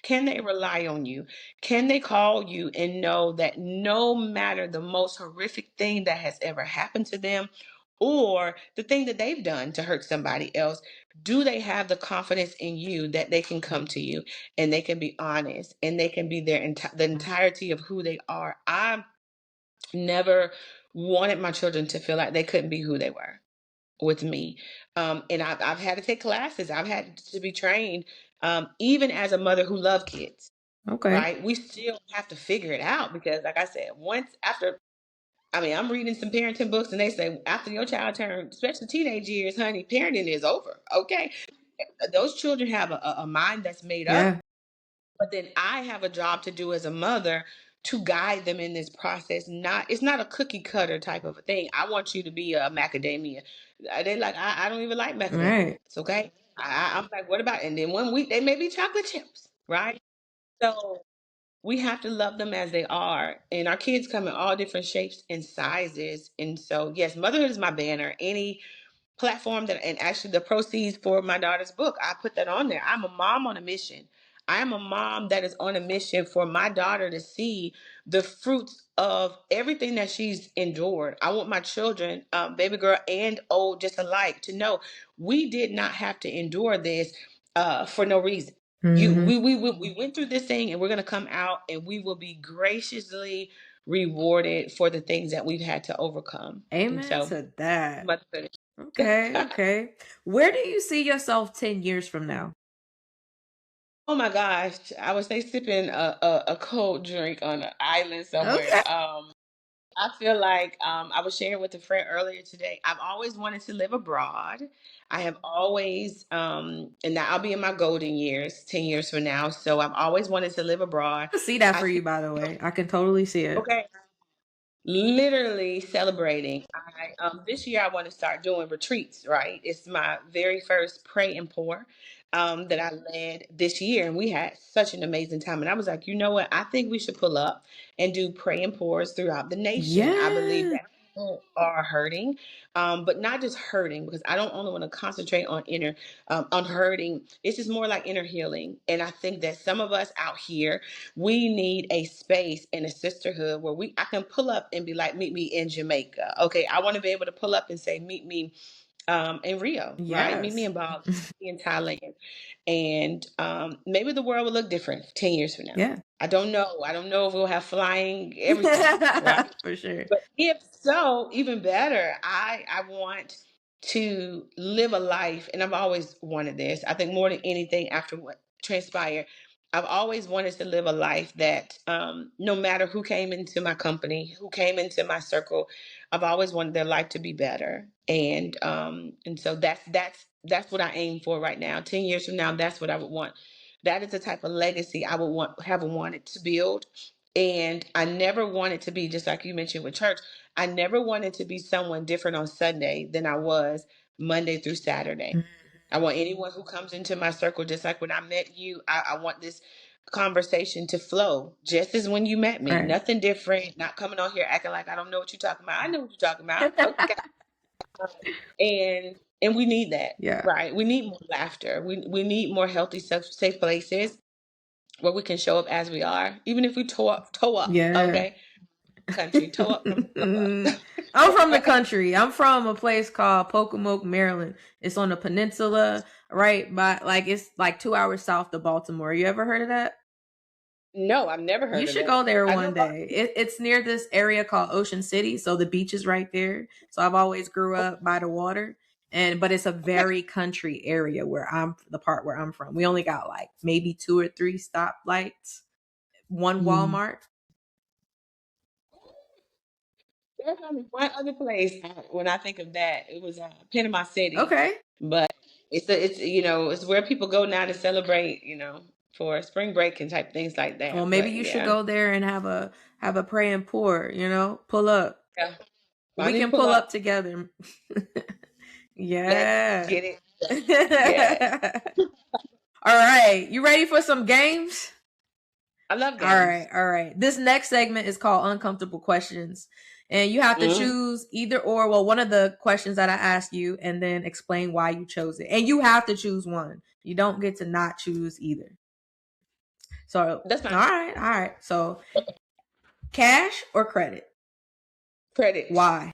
Can they rely on you? Can they call you and know that no matter the most horrific thing that has ever happened to them, or the thing that they've done to hurt somebody else, do they have the confidence in you that they can come to you and they can be honest and they can be the entirety of who they are? I never wanted my children to feel like they couldn't be who they were with me. And I've had to take classes. I've had to be trained, even as a mother who loved kids, okay. right? We still have to figure it out because, like I said, I'm reading some parenting books and they say after your child turns, especially teenage years, honey, parenting is over. Okay. Those children have a mind that's made up, Yeah. but then I have a job to do as a mother to guide them in this process. It's not a cookie cutter type of a thing. I want you to be a macadamia. They like, I don't even like macadamia Right. nuts. Okay. I'm like, what about, and then 1 week they may be chocolate chips, right? So we have to love them as they are. And our kids come in all different shapes and sizes. And so, yes, motherhood is my banner. Any platform that, and actually the proceeds for my daughter's book, I put that on there. I'm a mom on a mission. I am a mom that is on a mission for my daughter to see the fruits of everything that she's endured. I want my children, baby girl and old, just alike, to know we did not have to endure this for no reason. Hmm. We went through this thing, and we're going to come out and we will be graciously rewarded for the things that we've had to overcome. And Amen so, to that. motherhood. Okay, okay. Where do you see yourself 10 years from now? Oh my gosh, I would say sipping a cold drink on an island somewhere. Okay. I feel like I was sharing with a friend earlier today. I've always wanted to live abroad. I have always, and now I'll be in my golden years, 10 years from now. So I've always wanted to live abroad. I see that I for you, feel by the way. I can totally see it. okay. Literally celebrating. I This year I want to start doing retreats, right? It's my very first pray and pour that I led this year, and we had such an amazing time. And I was like, you know what? I think we should pull up and do pray and pours throughout the nation. I believe Yeah. that people are hurting, but not just hurting, because I don't only want to concentrate on on hurting. It's just more like inner healing. And I think that some of us out here, we need a space and a sisterhood where I can pull up and be like, meet me in Jamaica. Okay, I want to be able to pull up and say, meet me in Rio, right? Meet me Yes. in Bali, in Thailand, and maybe the world will look different 10 years from now. Yeah. I don't know. I don't know if we'll have flying everything, right? For sure. But if so, even better. I want to live a life, and I've always wanted this. I think more than anything, after what transpired, I've always wanted to live a life that, no matter who came into my company, who came into my circle, I've always wanted their life to be better. And so that's what I aim for right now. 10 years from now, that's what I would want. That is the type of legacy I would have wanted to build. And I never wanted to be, just like you mentioned with church, I never wanted to be someone different on Sunday than I was Monday through Saturday. Mm, I want anyone who comes into my circle, just like when I met you, I want this conversation to flow just as when you met me. right. Nothing different, not coming on here acting like I don't know what you're talking about. I know what you're talking about. Okay. And we need that, Yeah. right? We need more laughter. We need more healthy, safe places where we can show up as we are, even if we toe up, Yeah. okay? Country, toe up from the I'm from the country. I'm from a place called Pocomoke, Maryland. It's on the peninsula, right by like it's like 2 hours south of Baltimore. You ever heard of that? No, I've never You heard of should go that. there I know one a lot of day. people. It's near this area called Ocean City, so the beach is right there. So I've always grew up by the water, and but it's a Okay. very country area where I'm the part where I'm from. We only got like maybe 2 or 3 stoplights, one Mm. Walmart. There's only one other place when I think of that. It was Panama City, Okay. but it's it's where people go now to celebrate for spring break and type things like Well, that. maybe But you should yeah, go there and have a pray and pour. Pull up. yeah. Well, I We need to can pull pull up up. together. Let's Yeah. get it. Yeah, All right. You ready for some games? I love All right, games. all right. This next segment is called uncomfortable questions. And you have to Mm. choose either or, well, one of the questions that I ask you and then explain why you chose it. And you have to choose one. You don't get to not choose either. So, all That's fine. right, all right. So, cash or credit? Credit. Why?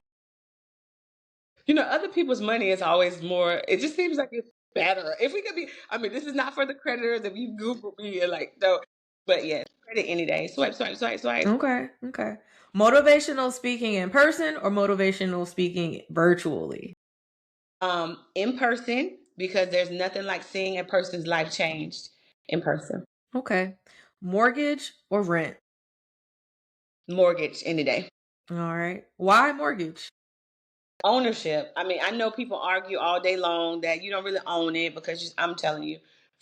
Other people's money is always more. It just seems like it's better. If we could be, I mean, this is not for the creditors. If you Google me and like, no, but yeah, credit any day. Swipe, swipe, swipe, swipe. Okay, okay. Motivational speaking in person or motivational speaking virtually? In person because there's nothing like seeing a person's life changed in person. Okay. Mortgage or rent? Mortgage any day. All right. Why mortgage? Ownership. I mean, I know people argue all day long that you don't really own it because I'm telling you,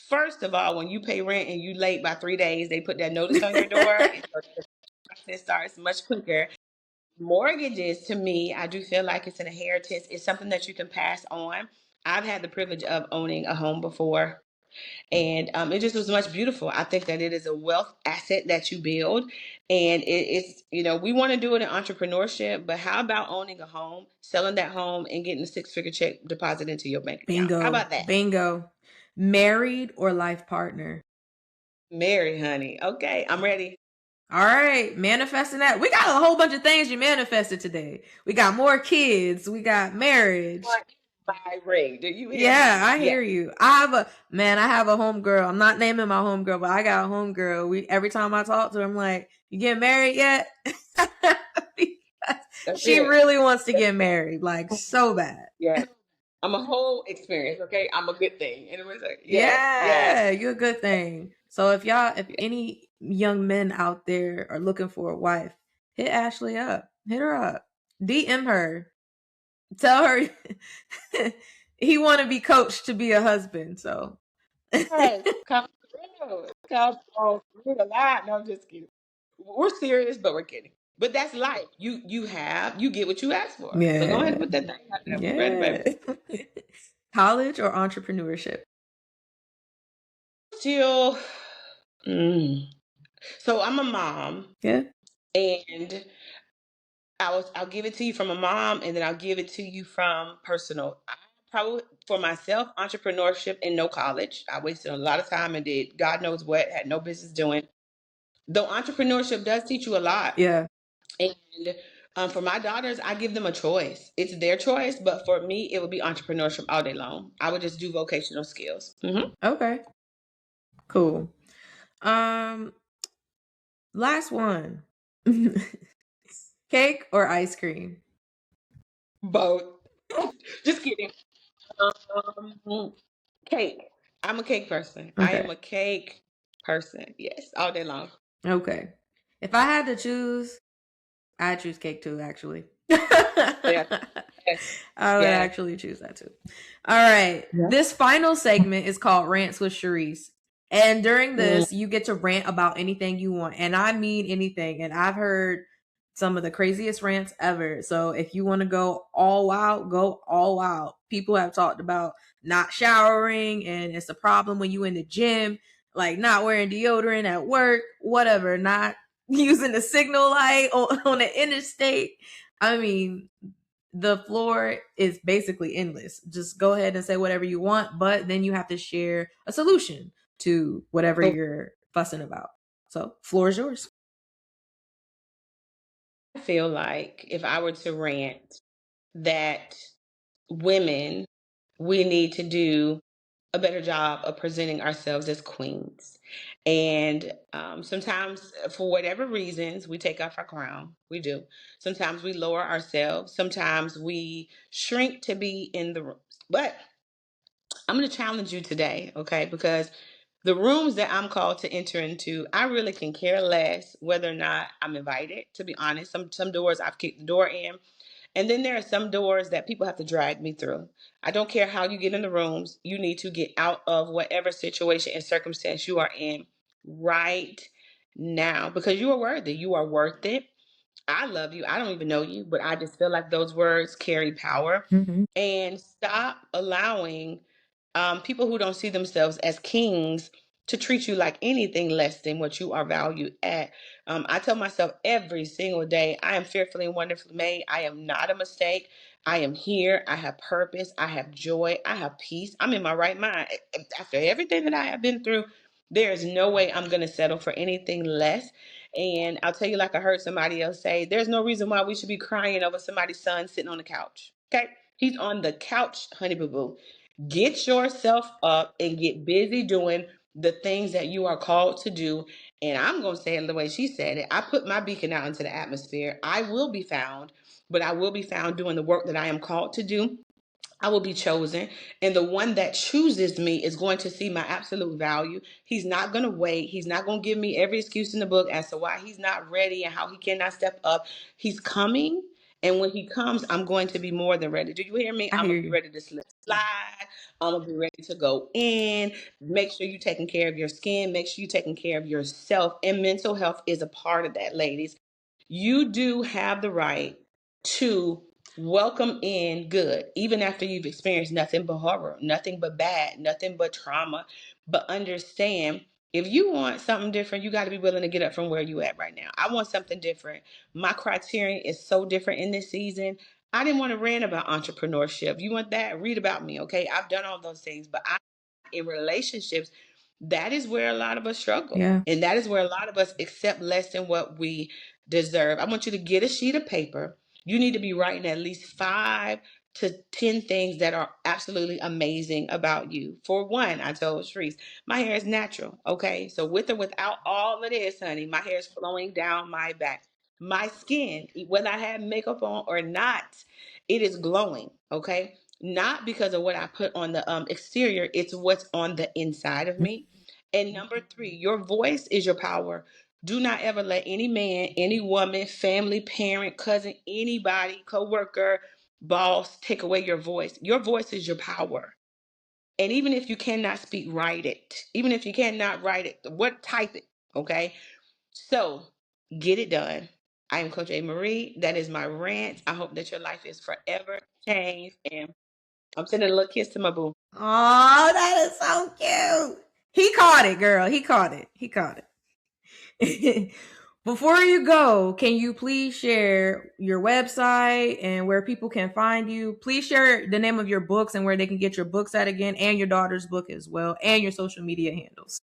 first of all, when you pay rent and you late by 3 days, they put that notice on your door, and so the process starts much quicker. Mortgages, to me, I do feel like it's an inheritance. It's something that you can pass on. I've had the privilege of owning a home before, and it just was much beautiful. I think that it is a wealth asset that you build, and it's we want to do it in entrepreneurship, but how about owning a home, selling that home, and getting a six-figure check deposit into your bank account? How Bingo. about that? Bingo. Married or life partner? Marry, honey. Okay, I'm ready. All right, manifesting that. We got a whole bunch of things you manifested today. We got more kids. We got marriage. What? My ring. Do you hear Yeah, me? I Yeah. hear you. I have a homegirl. I'm not naming my homegirl, but I got a homegirl. We every time I talk to her, I'm like, "You get married yet?" Because That's she it. really wants to get married, like so bad. Yeah. I'm a whole experience, okay? I'm a good thing. And it was like, yes, yes. Yeah, you're a good thing. So if any young men out there are looking for a wife, hit Ashley up. Hit her up. DM her. Tell her he want to be coached to be a husband. So Yes, come through. Come on through a lot. No, I'm just kidding. We're serious, but we're kidding. But that's life. You get what you ask for. So go ahead yeah, and put that thing out there. We're ready, yeah. baby. College or entrepreneurship? Still, mm. So I'm a mom, Yeah. and I'll give it to you from a mom, and then I'll give it to you from personal. I probably for myself, entrepreneurship and no college. I wasted a lot of time and did God knows what, had no business doing. Though entrepreneurship does teach you a lot. Yeah. And for my daughters, I give them a choice. It's their choice, but for me, it would be entrepreneurship all day long. I would just do vocational skills. Okay. Cool. Um, last one. Cake or ice cream? Both. Just kidding. Um, cake. I'm a cake person. I Okay. am a cake person. Yes, all day long. Okay. If I had to choose, I'd choose cake too, actually. I Yeah. Yes. would Yes. actually choose that too. All right. Yeah. This final segment is called Rants with Sharryse. And during Mm. this, you get to rant about anything you want. And I mean anything. And I've heard some of the craziest rants ever. So if you want to go all out, go all out. People have talked about not showering, and it's a problem when you in the gym, like not wearing deodorant at work, whatever, not using the signal light on the interstate. I mean, the floor is basically endless. Just go ahead and say whatever you want, but then you have to share a solution to whatever you're fussing about. So, floor is yours. feel like if I were to rant that women, we need to do a better job of presenting ourselves as queens. And sometimes, for whatever reasons, we take off our crown. We do. Sometimes we lower ourselves. Sometimes we shrink to be in the rooms. But I'm going to challenge you today, okay? Because the rooms that I'm called to enter into, I really can care less whether or not I'm invited, to be honest. Some doors I've kicked the door in. And then there are some doors that people have to drag me through. I don't care how you get in the rooms. You need to get out of whatever situation and circumstance you are in right now because you are worthy. You are worth it. I love you. I don't even know you, but I just feel like those words carry power. Mhm. And stop allowing people who don't see themselves as kings to treat you like anything less than what you are valued at. I tell myself every single day, I am fearfully and wonderfully made. I am not a mistake. I am here. I have purpose. I have joy. I have peace. I'm in my right mind. After everything that I have been through, there is no way I'm going to settle for anything less. And I'll tell you, like I heard somebody else say, there's no reason why we should be crying over somebody's son sitting on the couch. Okay? He's on the couch, honey boo boo. Get yourself up and get busy doing the things that you are called to do. And I'm going to say it the way she said it. I put my beacon out into the atmosphere. I will be found, but I will be found doing the work that I am called to do. I will be chosen. And the one that chooses me is going to see my absolute value. He's not going to wait. He's not going to give me every excuse in the book as to why he's not ready and how he cannot step up. He's coming. And when he comes, I'm going to be more than ready. Do you hear me? I I'm hear going to be you. ready to slide. I'm going to be ready to go in. Make sure you're taking care of your skin. Make sure you're taking care of yourself. And mental health is a part of that, ladies. You do have the right to welcome in good, even after you've experienced nothing but horror, nothing but bad, nothing but trauma. But understand, if you want something different, you got to be willing to get up from where you at right now. I want something different. My criterion is so different in this season. I didn't want to rant about entrepreneurship. You want that? Read about me, okay? I've done all those things, but I in relationships, that is where a lot of us struggle. Yeah. And that is where a lot of us accept less than what we deserve. I want you to get a sheet of paper. You need to be writing at least 5 to 10 things that are absolutely amazing about you. For one, I told Sharryse, my hair is natural. Okay. So with or without all of this, honey, my hair is flowing down my back. My skin, whether I have makeup on or not, it is glowing. Okay. Not because of what I put on the exterior, it's what's on the inside of me. And number 3, your voice is your power. Do not ever let any man, any woman, family, parent, cousin, anybody, coworker, boss take away your voice. Your voice is your power. And even if you cannot speak, write it. Even if you cannot write it, what type it, okay? So get it done. I am Coach A. Marie. That is my rant. I hope that your life is forever changed. And I'm sending a little kiss to my boo. Oh, that is so cute. He caught it, girl. He caught it. He caught it. Before you go, can you please share your website and where people can find you? Please share the name of your books and where they can get your books at again, and your daughter's book as well, and your social media handles.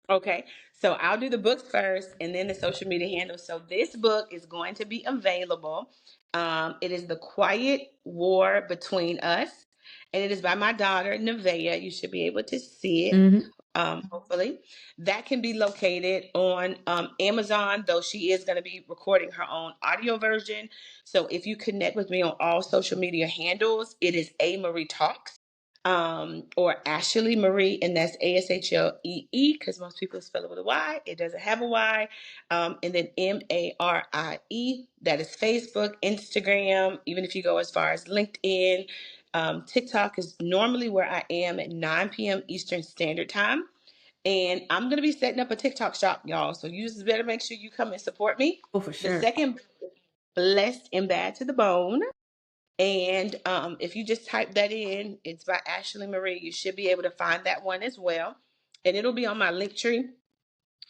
Okay, so I'll do the book first and then the social media handle. So this book is going to be available. It is The Quiet War Between Us, and it is by my daughter, Nevaeh. You should be able to see it, Mm-hmm. hopefully. That can be located on Amazon, though she is going to be recording her own audio version. So if you connect with me on all social media handles, it is A Marie Talks or Ashlee Marie, and that's Ashlee, because most people spell it with a Y. It doesn't have a Y. And then Marie. That is Facebook, Instagram, even if you go as far as LinkedIn. TikTok is normally where I am at 9 p.m. Eastern Standard Time. And I'm going to be setting up a TikTok shop, y'all. So you just better make sure you come and support me. Oh, for The sure. second, Blessed and Bad to the Bone. And if you just type that in, it's by Ashlee Marie. You should be able to find that one as well. And it'll be on my link tree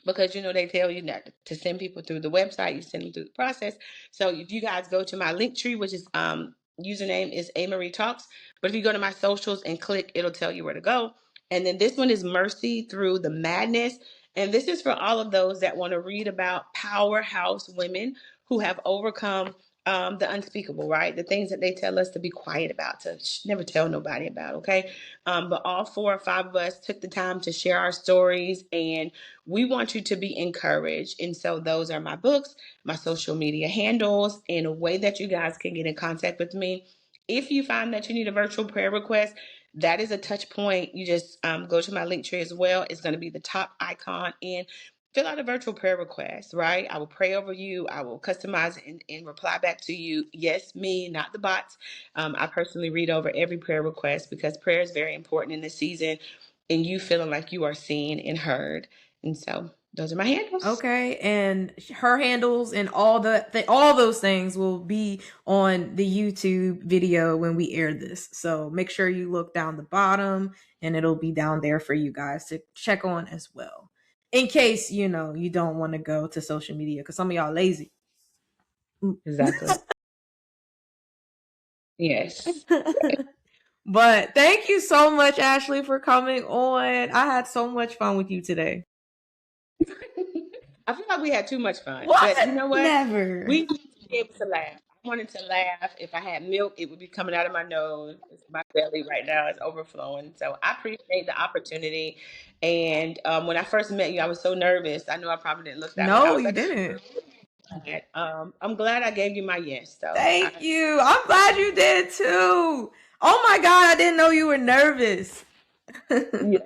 because you know they tell you not to send people through the website. You send them through the process. So if you guys go to my link tree, which is username is A Marie Talks, but if you go to my socials and click, it'll tell you where to go. And then this one is Mercy Through the Madness. And this is for all of those that want to read about powerhouse women who have overcome the unspeakable, right? The things that they tell us to be quiet about, to never tell nobody about, okay? But all 4 or 5 of us took the time to share our stories, and we want you to be encouraged. And so those are my books, my social media handles, and a way that you guys can get in contact with me. If you find that you need a virtual prayer request, that is a touch point. You just go to my link tree as well. It's going to be the top icon, and fill out a virtual prayer request, right? I will pray over you. I will customize it and reply back to you. Yes, me, not the bots. I personally read over every prayer request because prayer is very important in this season, and you feeling like you are seen and heard. And so those are my handles. Okay, and her handles and all those things will be on the YouTube video when we air this. So make sure you look down the bottom, and it'll be down there for you guys to check on as well. In case, you don't want to go to social media because some of y'all lazy. Exactly. Yes. But thank you so much, Ashlee, for coming on. I had so much fun with you today. I feel like we had too much fun, but you What? know what? Never. We need to be able to laugh. I wanted to laugh. If I had milk, it would be coming out of my nose. My belly right now is overflowing. So I appreciate the opportunity. And when I first met you, I was so nervous. I know I probably didn't look that way. I No, was you like, didn't. I'm glad I gave you my yes. So Thank you. I'm glad you did too. Oh my God, I didn't know you were nervous. yeah.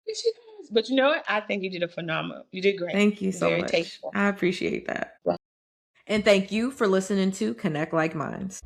She does. But you know what? I think you did a phenomenal. You did great. Thank you so Very much. tasteful. I appreciate that. And thank you for listening to Connect Like Minds.